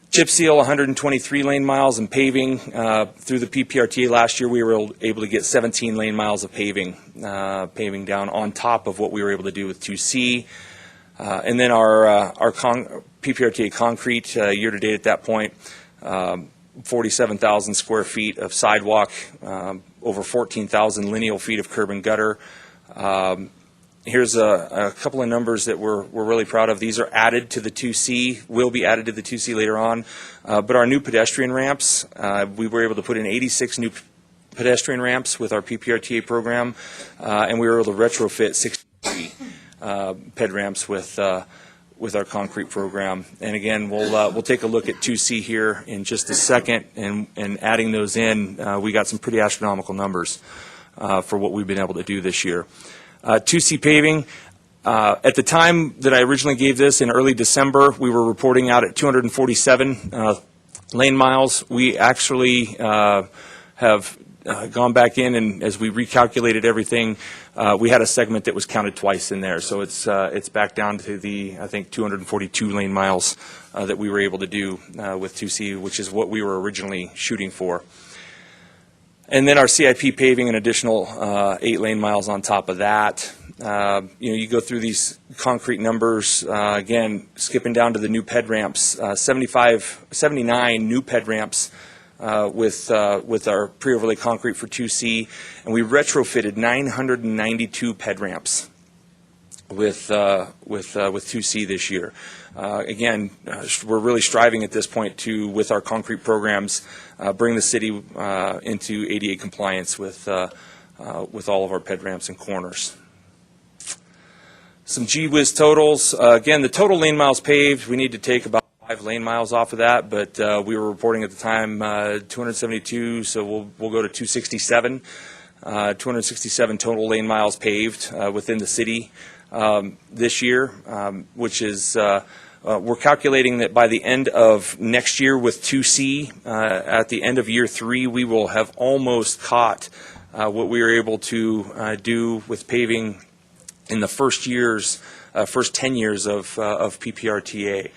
Chip seal, 123 lane miles, and paving. Through the PPRTA last year, we were able to get 17 lane miles of paving down on top of what we were able to do with 2C. And then our PPRTA concrete, year to date at that point, 47,000 square feet of sidewalk, over 14,000 lineal feet of curb and gutter. Here's a couple of numbers that we're really proud of. These are added to the 2C, will be added to the 2C later on. But our new pedestrian ramps, we were able to put in 86 new pedestrian ramps with our PPRTA program, and we were able to retrofit 63 ped ramps with our concrete program. And again, we'll take a look at 2C here in just a second, and adding those in, we got some pretty astronomical numbers for what we've been able to do this year. 2C paving, at the time that I originally gave this in early December, we were reporting out at 247 lane miles. We actually have gone back in, and as we recalculated everything, we had a segment that was counted twice in there. So it's back down to the, I think, 242 lane miles that we were able to do with 2C, which is what we were originally shooting for. And then our CIP paving an additional 8 lane miles on top of that. You go through these concrete numbers, again, skipping down to the new ped ramps, 79 new ped ramps with our pre-overlay concrete for 2C, and we retrofitted 992 ped ramps with 2C this year. Again, we're really striving at this point to, with our concrete programs, bring the city into ADA compliance with all of our ped ramps and corners. Some gee-whiz totals. Again, the total lane miles paved, we need to take about 5 lane miles off of that, but we were reporting at the time 272, so we'll go to 267. 267 total lane miles paved within the city this year, which is we're calculating that by the end of next year with 2C, at the end of year 3, we will have almost caught what we were able to do with paving in the first 10 years of PPRTA.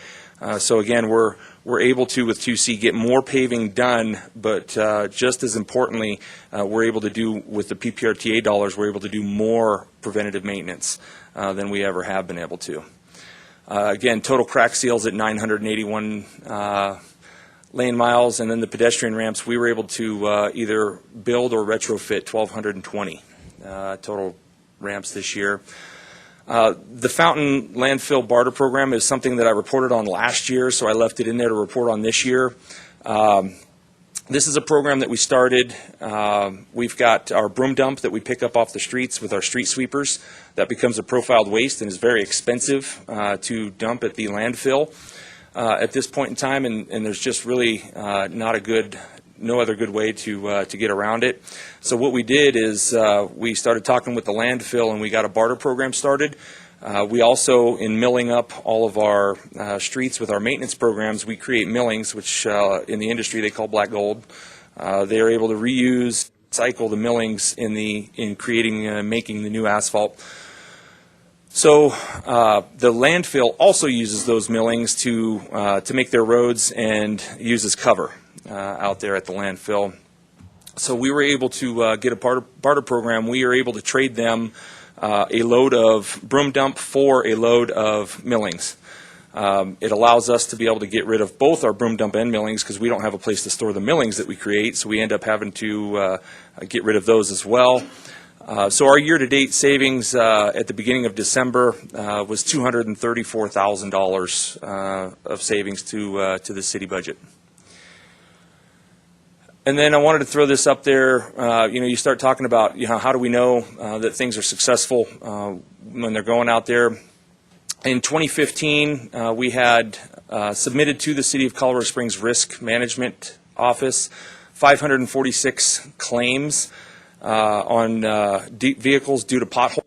So again, we're able to, with 2C, get more paving done, but just as importantly, we're able to do, with the PPRTA dollars, we're able to do more preventative maintenance than we ever have been able to. Again, total crack seals at 981 lane miles, and then the pedestrian ramps, we were able to either build or retrofit 1,220 total ramps this year. The fountain landfill barter program is something that I reported on last year, so I left it in there to report on this year. This is a program that we started. We've got our broom dump that we pick up off the streets with our street sweepers. That becomes a profiled waste and is very expensive to dump at the landfill at this point in time, and there's just really no other good way to get around it. So what we did is we started talking with the landfill, and we got a barter program started. We also, in milling up all of our streets with our maintenance programs, we create millings, which in the industry they call black gold. They are able to reuse, cycle the millings in creating, making the new asphalt. So the landfill also uses those millings to make their roads and uses cover out there at the landfill. So we were able to get a barter program. We are able to trade them a load of broom dump for a load of millings. It allows us to be able to get rid of both our broom dump and millings because we don't have a place to store the millings that we create, so we end up having to get rid of those as well. So our year-to-date savings at the beginning of December was $234,000 of savings to the city budget. And then I wanted to throw this up there. You start talking about, how do we know that things are successful when they're going out there? In 2015, we had submitted to the City of Colorado Springs Risk Management Office 546 claims on vehicles due to pothole.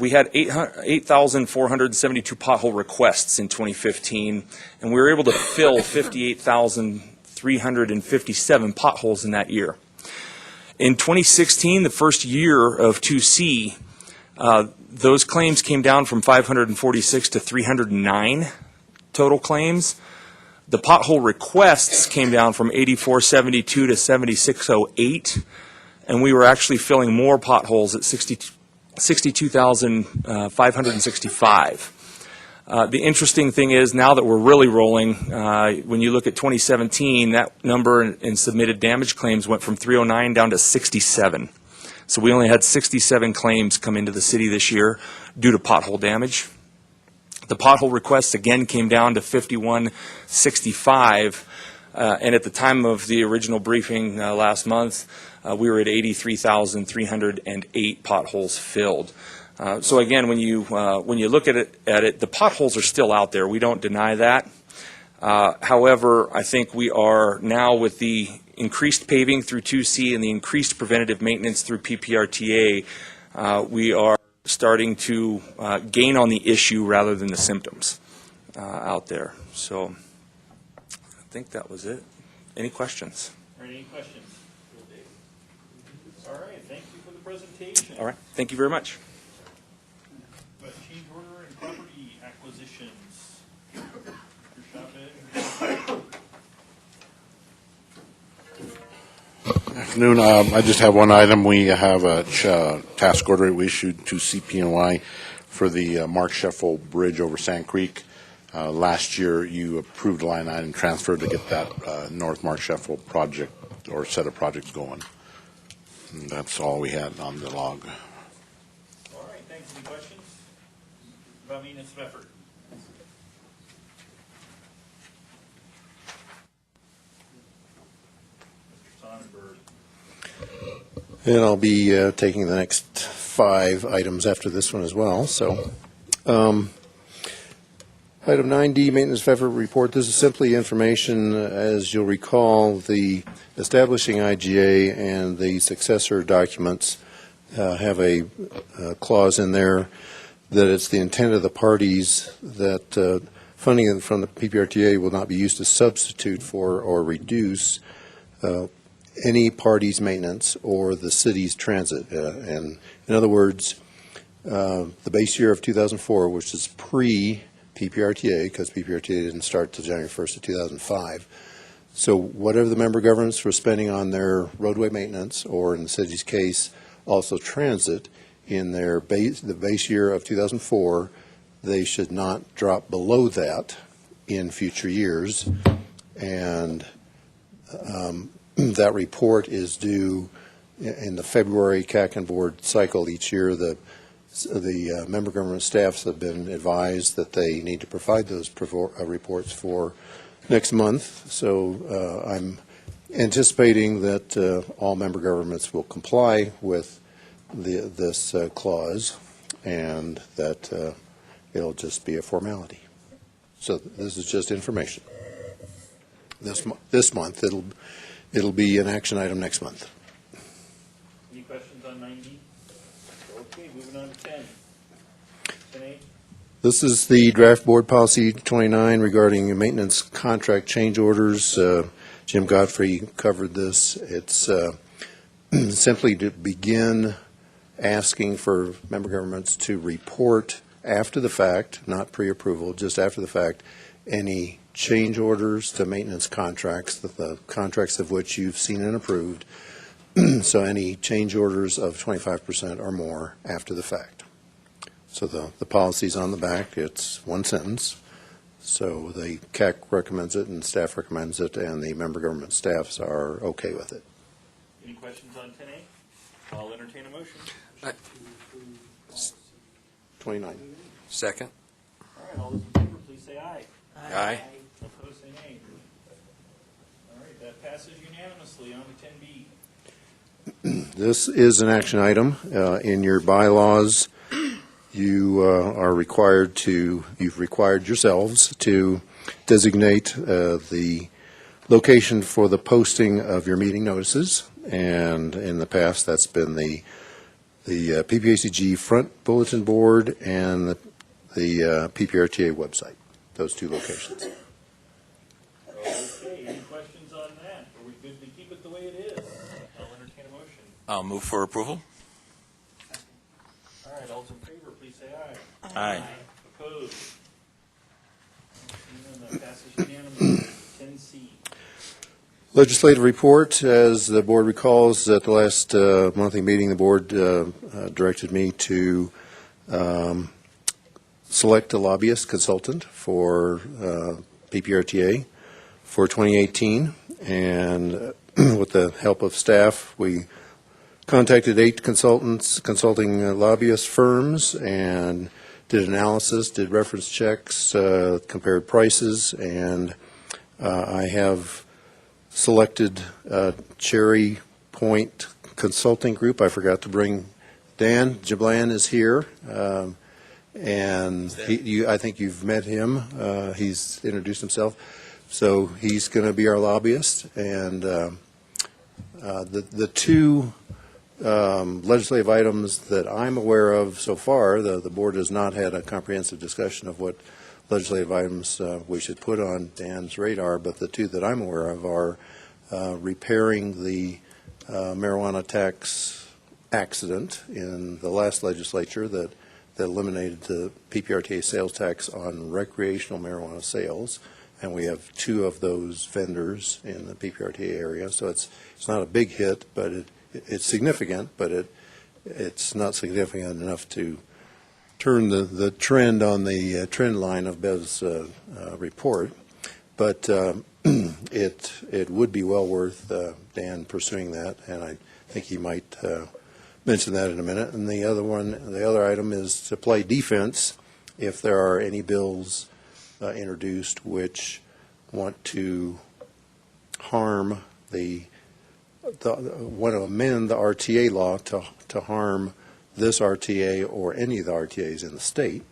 We had 8,472 pothole requests in 2015, and we were able to fill 58,357 potholes in that year. In 2016, the first year of 2C, those claims came down from 546 to 309 total claims. The pothole requests came down from 8,472 to 7,608, and we were actually filling more potholes at 62,565. The interesting thing is, now that we're really rolling, when you look at 2017, that number in submitted damage claims went from 309 down to 67. So we only had 67 claims come into the city this year due to pothole damage. The pothole requests again came down to 5165, and at the time of the original briefing last month, we were at 83,308 potholes filled. So again, when you look at it, the potholes are still out there. We don't deny that. However, I think we are now, with the increased paving through 2C and the increased preventative maintenance through PPRTA, we are starting to gain on the issue rather than the symptoms out there. So I think that was it. Any questions? Any questions? presentation. All right. Thank you very much. But change order and property acquisitions. Your shop Afternoon. I just have one item. We have a task order we issued to CP&Y for the Mark Sheffel Bridge over Sand Creek. Last year, you approved a line item transfer to get that North Mark Sheffel project or set of projects going. And that's all we had on the log. All right, thanks. Any questions about maintenance of effort? Mr. Sonnenberg. And I'll be taking the next 5 items after this one as well. So, item 9D, maintenance of effort report. This is simply information. As you'll recall, the establishing IGA and the successor documents have a clause in there that it's the intent of the parties that funding from the PPRTA will not be used to substitute for or reduce any party's maintenance or the city's transit. And in other words, the base year of 2004, which is pre-PPRTA, because PPRTA didn't start till January 1st of 2005. So whatever the member governments were spending on their roadway maintenance, or in the city's case, also transit, in their the base year of 2004, they should not drop below that in future years. And that report is due in the February CAC and board cycle each year. The member government staffs have been advised that they need to provide those reports for next month. So I'm anticipating that all member governments will comply with this clause, and that it'll just be a formality. So this is just information. This month it'll be an action item next month. Any questions on 9D? Okay, moving on to 10. 10A. This is the draft board policy 29 regarding maintenance contract change orders. Jim Godfrey covered this. It's simply to begin asking for member governments to report after the fact, not pre-approval, just after the fact, any change orders to maintenance contracts, the contracts of which you've seen and approved. So any change orders of 25% or more after the fact. So the policy's on the back. It's one sentence. So the CAC recommends it and staff recommends it, and the member government staffs are okay with it. Any questions on 10A? I'll entertain a motion. 29. Second. All right, all those in favor, please say aye. Aye. Opposed, say nay. All right, that passes unanimously. On to 10B. This is an action item. In your bylaws, you've required yourselves to designate the location for the posting of your meeting notices. And in the past, that's been the PPACG front bulletin board and the PPRTA website, those 2 locations. Okay, any questions on that? Are we good to keep it the way it is? I'll entertain a motion. I'll move for approval. All right, all those in favor, please say aye. Aye. Opposed? And that passes unanimously. 10C. Legislative report, as the board recalls, at the last monthly meeting, the board directed me to select a lobbyist consultant for PPRTA for 2018. And with the help of staff, we contacted 8 consulting lobbyist firms, and did analysis, did reference checks, compared prices, and I have selected Cherry Point Consulting Group. I forgot to bring Dan Jablan is here, and I think you've met him. He's introduced himself, so he's going to be our lobbyist. And the 2 legislative items that I'm aware of so far, the board has not had a comprehensive discussion of what legislative items we should put on Dan's radar, but the 2 that I'm aware of are repairing the marijuana tax accident in the last legislature that eliminated the PPRTA sales tax on recreational marijuana sales, and we have 2 of those vendors in the PPRTA area. So it's not a big hit, but it's significant, but it's not significant enough to turn the trend on the trend line of Bev's report. But it would be well worth Dan pursuing that, and I think he might mention that in a minute. And the other item is to play defense if there are any bills introduced which want to harm want to amend the RTA law to harm this RTA or any of the RTAs in the state.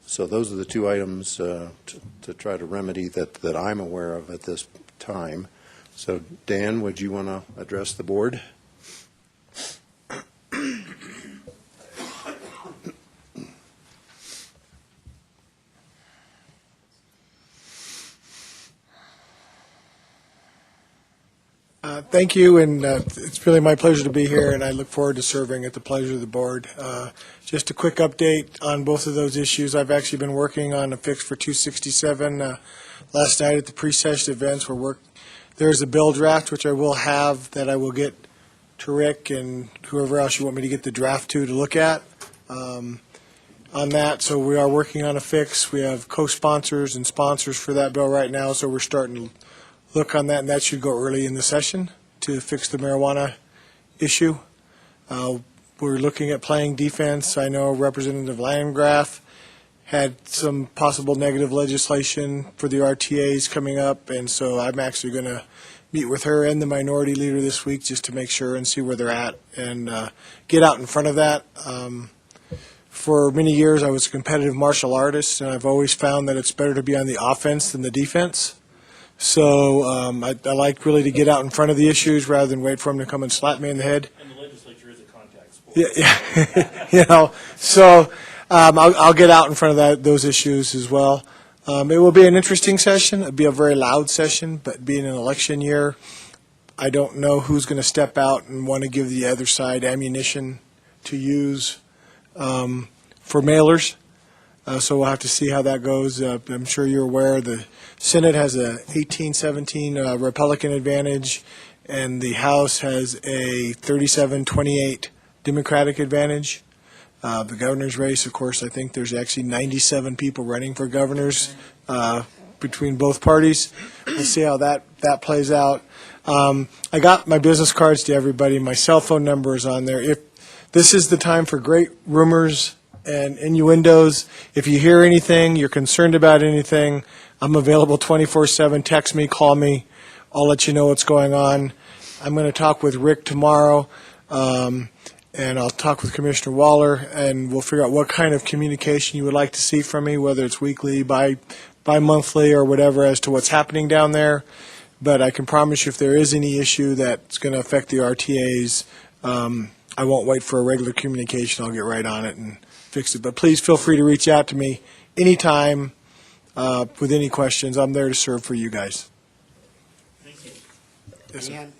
So those are the 2 items to try to remedy that I'm aware of at this time. So Dan, would you want to address the board? Thank you, and it's really my pleasure to be here, and I look forward to serving at the pleasure of the board. Just a quick update on both of those issues. I've actually been working on a fix for 267. Last night at the pre-session events, there's a bill draft, which I will have, that I will get to Rick and whoever else you want me to get the draft to look at on that. So we are working on a fix. We have co-sponsors and sponsors for that bill right now, so we're starting to look on that, and that should go early in the session to fix the marijuana issue. We're looking at playing defense. I know Representative Landgraf had some possible negative legislation for the RTAs coming up, and so I'm actually going to meet with her and the minority leader this week just to make sure and see where they're at and get out in front of that. For many years, I was a competitive martial artist, and I've always found that it's better to be on the offense than the defense. So I like really to get out in front of the issues rather than wait for them to come and slap me in the head. And the legislature is a contact sport. Yeah. So I'll get out in front of those issues as well. It will be an interesting session. It'll be a very loud session, but being an election year, I don't know who's going to step out and want to give the other side ammunition to use for mailers. So we'll have to see how that goes. I'm sure you're aware the Senate has a 18-17 Republican advantage, and the House has a 37-28 Democratic advantage. The governor's race, of course, I think there's actually 97 people running for governors between both parties. We'll see how that plays out. I got my business cards to everybody. My cell phone number is on there. If this is the time for great rumors and innuendos. If you hear anything, you're concerned about anything, I'm available 24/7. Text me, call me. I'll let you know what's going on. I'm going to talk with Rick tomorrow, and I'll talk with Commissioner Waller, and we'll figure out what kind of communication you would like to see from me, whether it's weekly, bi-monthly, or whatever, as to what's happening down there. But I can promise you if there is any issue that's going to affect the RTAs, I won't wait for a regular communication. I'll get right on it and fix it. But please feel free to reach out to me anytime with any questions. I'm there to serve for you guys. Thank you. Yes, sir. Dan,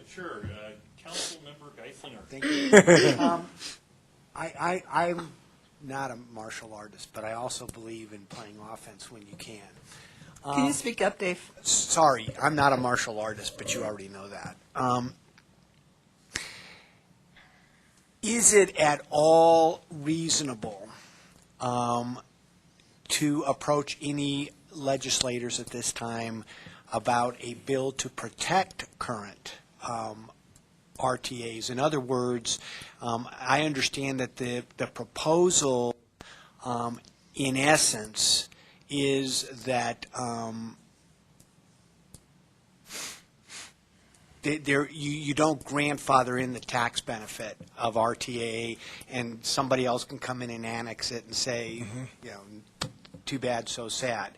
Sure. Councilmember Geislinger. thank you. I'm not a martial artist, but I also believe in playing offense when you can. Can you speak up, Dave? Sorry, I'm not a martial artist, but you already know that. Is it at all reasonable to approach any legislators at this time about a bill to protect current RTAs? In other words, I understand that the proposal, in essence, is that you don't grandfather in the tax benefit of RTA, and somebody else can come in and annex it and say, you know, too bad, so sad.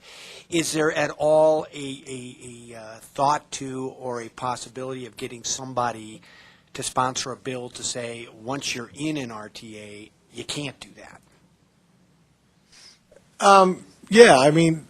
Is there at all a thought to or a possibility of getting somebody to sponsor a bill to say once you're in an RTA, you can't do that? Yeah, I mean,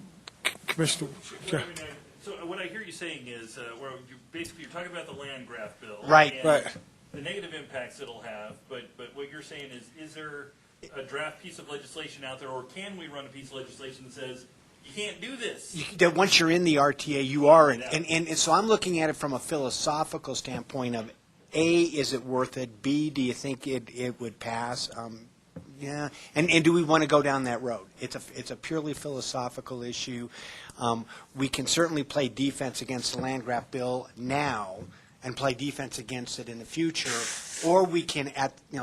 Commissioner. So what I hear you saying is, where basically you're talking about the land graph bill. Right. And, Right. the negative impacts it'll have, but what you're saying is there a draft piece of legislation out there, or can we run a piece of legislation that says, you can't do this? That once you're in the RTA, you are in. And so I'm looking at it from a philosophical standpoint of, A, is it worth it? B, do you think it would pass? Yeah. And do we want to go down that road? It's a purely philosophical issue. We can certainly play defense against the land grab bill now and play defense against it in the future, or we can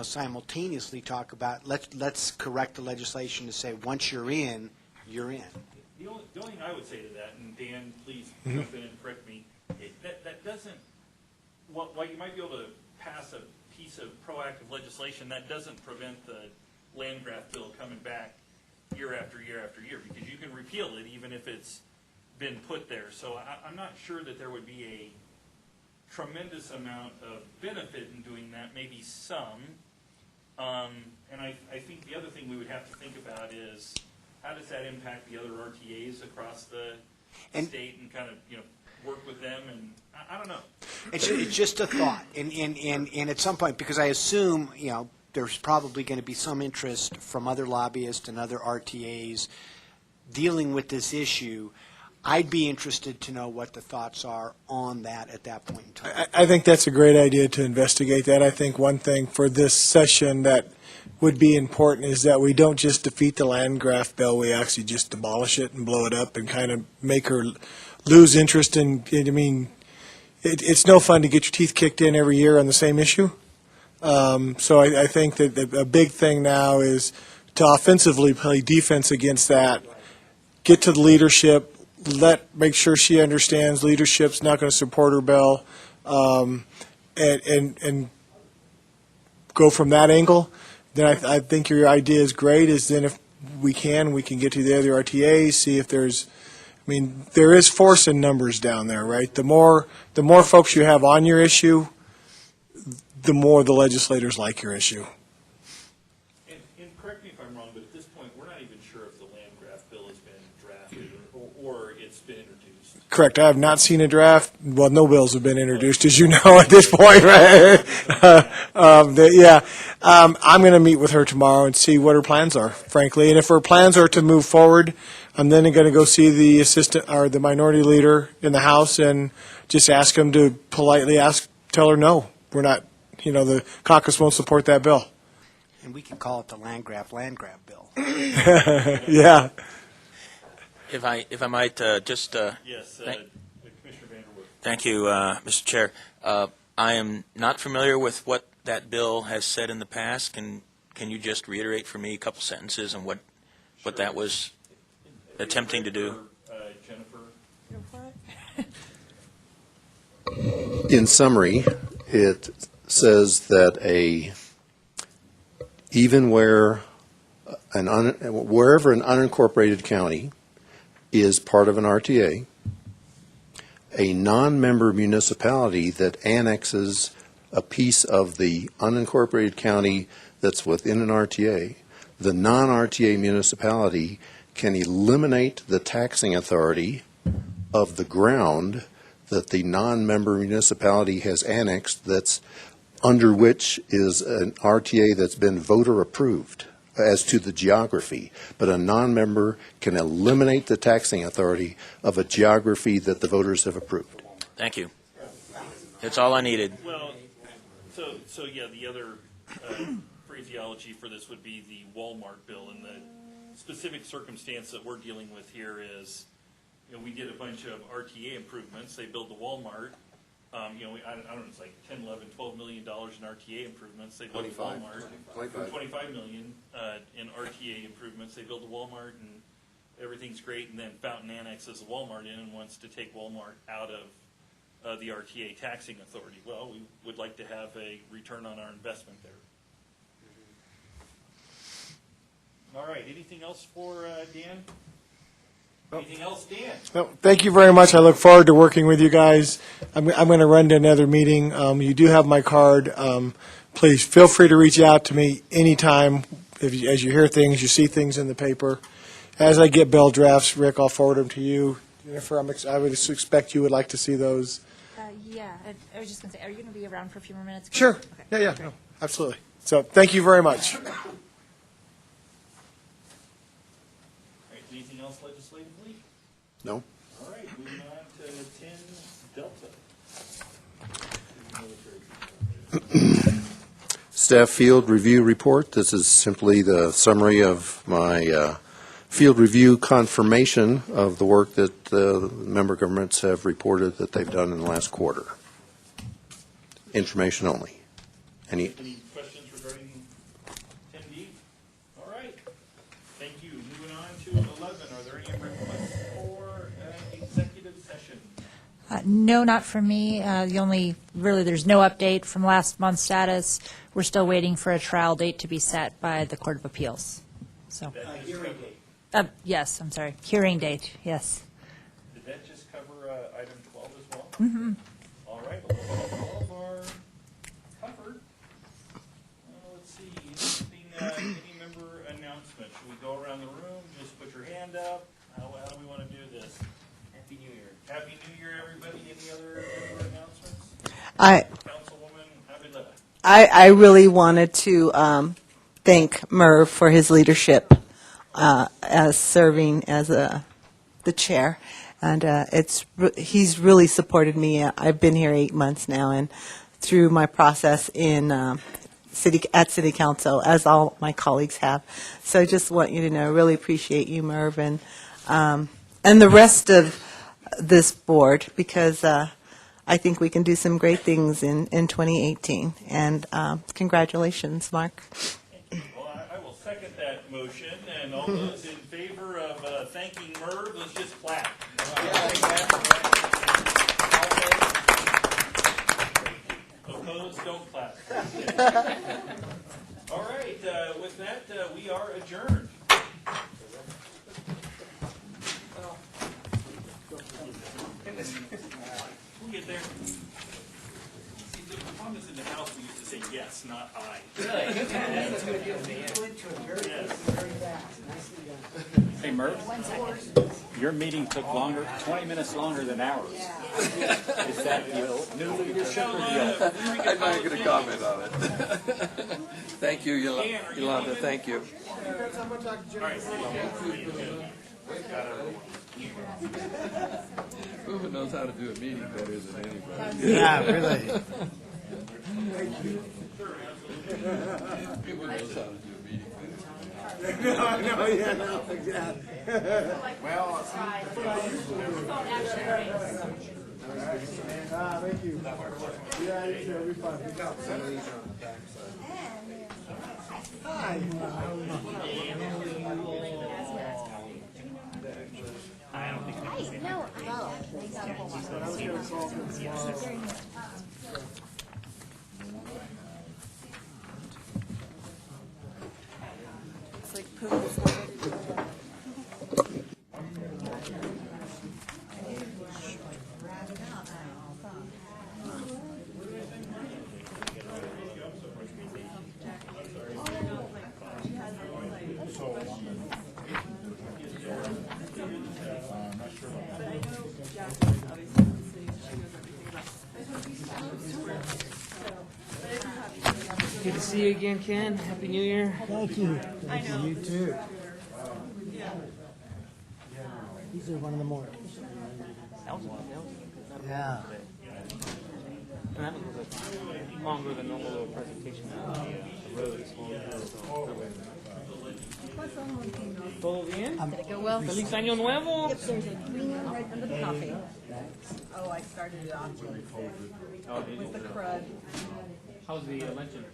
simultaneously talk about let's correct the legislation to say once you're in, you're in. The only thing I would say to that, and Dan, please jump in and correct me, that doesn't, while you might be able to pass a piece of proactive legislation, that doesn't prevent the land grab bill coming back year after year after year, because you can repeal it even if it's been put there. So I'm not sure that there would be a tremendous amount of benefit in doing that, maybe some. And I think the other thing we would have to think about is, how does that impact the other RTAs across the state, and kind of, work with them, and I don't know. It's just a thought, and at some point, because I assume, there's probably going to be some interest from other lobbyists and other RTAs dealing with this issue. I'd be interested to know what the thoughts are on that at that point in time. I think that's a great idea to investigate that. I think one thing for this session that would be important is that we don't just defeat the land grab bill, we actually just demolish it and blow it up and kind of make her lose interest in, it's no fun to get your teeth kicked in every year on the same issue. So I think that a big thing now is to offensively play defense against that, get to the leadership, make sure she understands leadership's not going to support her bill, and go from that angle. Then I think your idea is great, is then if we can get to the other RTAs, see if there's, there is force in numbers down there, right? The more folks you have on your issue, the more the legislators like your issue. And correct me if I'm wrong, but at this point, we're not even sure if the land grab bill has been drafted or it's been introduced. Correct. I have not seen a draft. Well, no bills have been introduced, as you know, at this point, right? I'm going to meet with her tomorrow and see what her plans are, frankly. And if her plans are to move forward, I'm then going to go see the assistant or the minority leader in the House and just ask him to politely tell her no, we're not. The caucus won't support that bill. And we can call it the land grab bill. Yeah. If I might just Yes, Commissioner Vanderwood. thank you, Mr. Chair. I am not familiar with what that bill has said in the past. Can you just reiterate for me a couple sentences on what that was attempting to do? Jennifer. In summary, it says that wherever an unincorporated county is part of an RTA, a non-member municipality that annexes a piece of the unincorporated county that's within an RTA, the non-RTA municipality can eliminate the taxing authority of the ground that the non-member municipality has annexed, that's under which is an RTA that's been voter approved as to the geography. But a non-member can eliminate the taxing authority of a geography that the voters have approved. Thank you. That's all I needed. Well, so yeah, the other phraseology for this would be the Walmart bill, and the specific circumstance that we're dealing with here is, we did a bunch of RTA improvements. They build the Walmart. I don't know, it's like $10, $11, $12 million in RTA improvements. They build the Walmart. 25 million in RTA improvements. They build the Walmart, and everything's great. And then Fountain annexes the Walmart in and wants to take Walmart out of the RTA taxing authority. Well, we would like to have a return on our investment there. All right. Anything else for Dan? Anything else, Dan? No, thank you very much. I look forward to working with you guys. I'm going to run to another meeting. You do have my card. Please feel free to reach out to me anytime as you hear things, you see things in the paper. As I get bill drafts, Rick, I'll forward them to you. Jennifer, I would expect you would like to see those. Yeah, I was just going to say, are you going to be around for a few more minutes? Sure. Okay. Yeah, no, absolutely. So thank you very much. All right, anything else legislatively? No? All right, moving on to 10 Delta. Staff Field Review Report. This is simply the summary of my field review confirmation of the work that the member governments have reported that they've done in the last quarter. Information only. Any questions regarding 10D? All right, thank you. Moving on to 11, are there any requests for executive session? No, not for me. There's no update from last month's status. We're still waiting for a trial date to be set by the Court of Appeals. So, Hearing date. yes, I'm sorry, hearing date, yes. Did that just cover item 12 as well? Mm-hmm. All right, well, 12 are covered. Let's see, any member announcement? Should we go around the room, just put your hand up? How do we want to do this? Happy New Year. Happy New Year, everybody. Any other member announcements? Councilwoman Avila. I really wanted to thank Merv for his leadership as serving as the chair, and he's really supported me. I've been here 8 months now, and through my process in city council, as all my colleagues have. So I just want you to know, I really appreciate you, Merv, and the rest of this board, because I think we can do some great things in 2018. And congratulations, Mark. Well, I will second that motion, and all those in favor of thanking Merv, let's just clap. Opposed, don't clap. All right, with that, we are adjourned. We'll get there. See, the problem is in the House, we used to say yes, not I. Hey, Merv, your meeting took 20 minutes longer than ours. Is that new leadership or deal? I'm not going to comment on it. Thank you, Yolanda. Thank you. Who knows how to do a meeting better than anybody? Yeah, really. Who knows how to do a meeting better? No, exactly. Thank you. Yeah, it'll be fun. Hi. It's like poop. Good to see you again, Ken. Happy New Year. Thank you. Thank you. You too. These are one of the more. Yeah. And that one was longer than normal little presentation. The road is longer. ¿Todo bien? Feliz año nuevo. Yep, there's a green one right under the coffee. Oh, I started it off with the crud. How's the luncheon?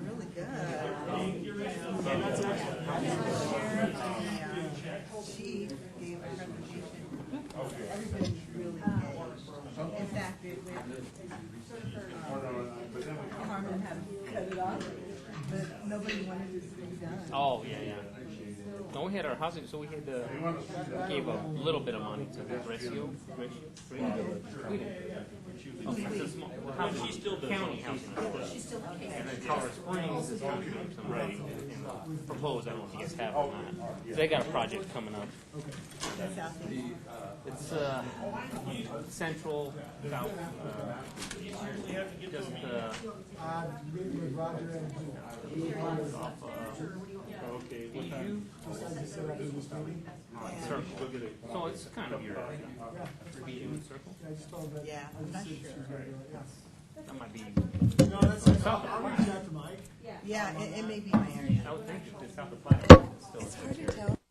Really good. She gave a presentation. Everybody's really good. In fact, Carmen had to cut it off, but nobody wanted it to be done. Oh, yeah. No, we had our housing, so we had gave a little bit of money to the ratio. We did. Okay, so small, She's still the county housing. She's still And then Colorado Springs is going to do some right proposed. I don't know if you guys have it or not. They got a project coming up. It's central, south, just Okay, what time? circle. So it's kind of your June circle. Yeah, I'm not sure. That might be. No, that's, I'll reach out to Mike. Yeah, it may be my area. I would think it's south of Platte. It's hard to tell.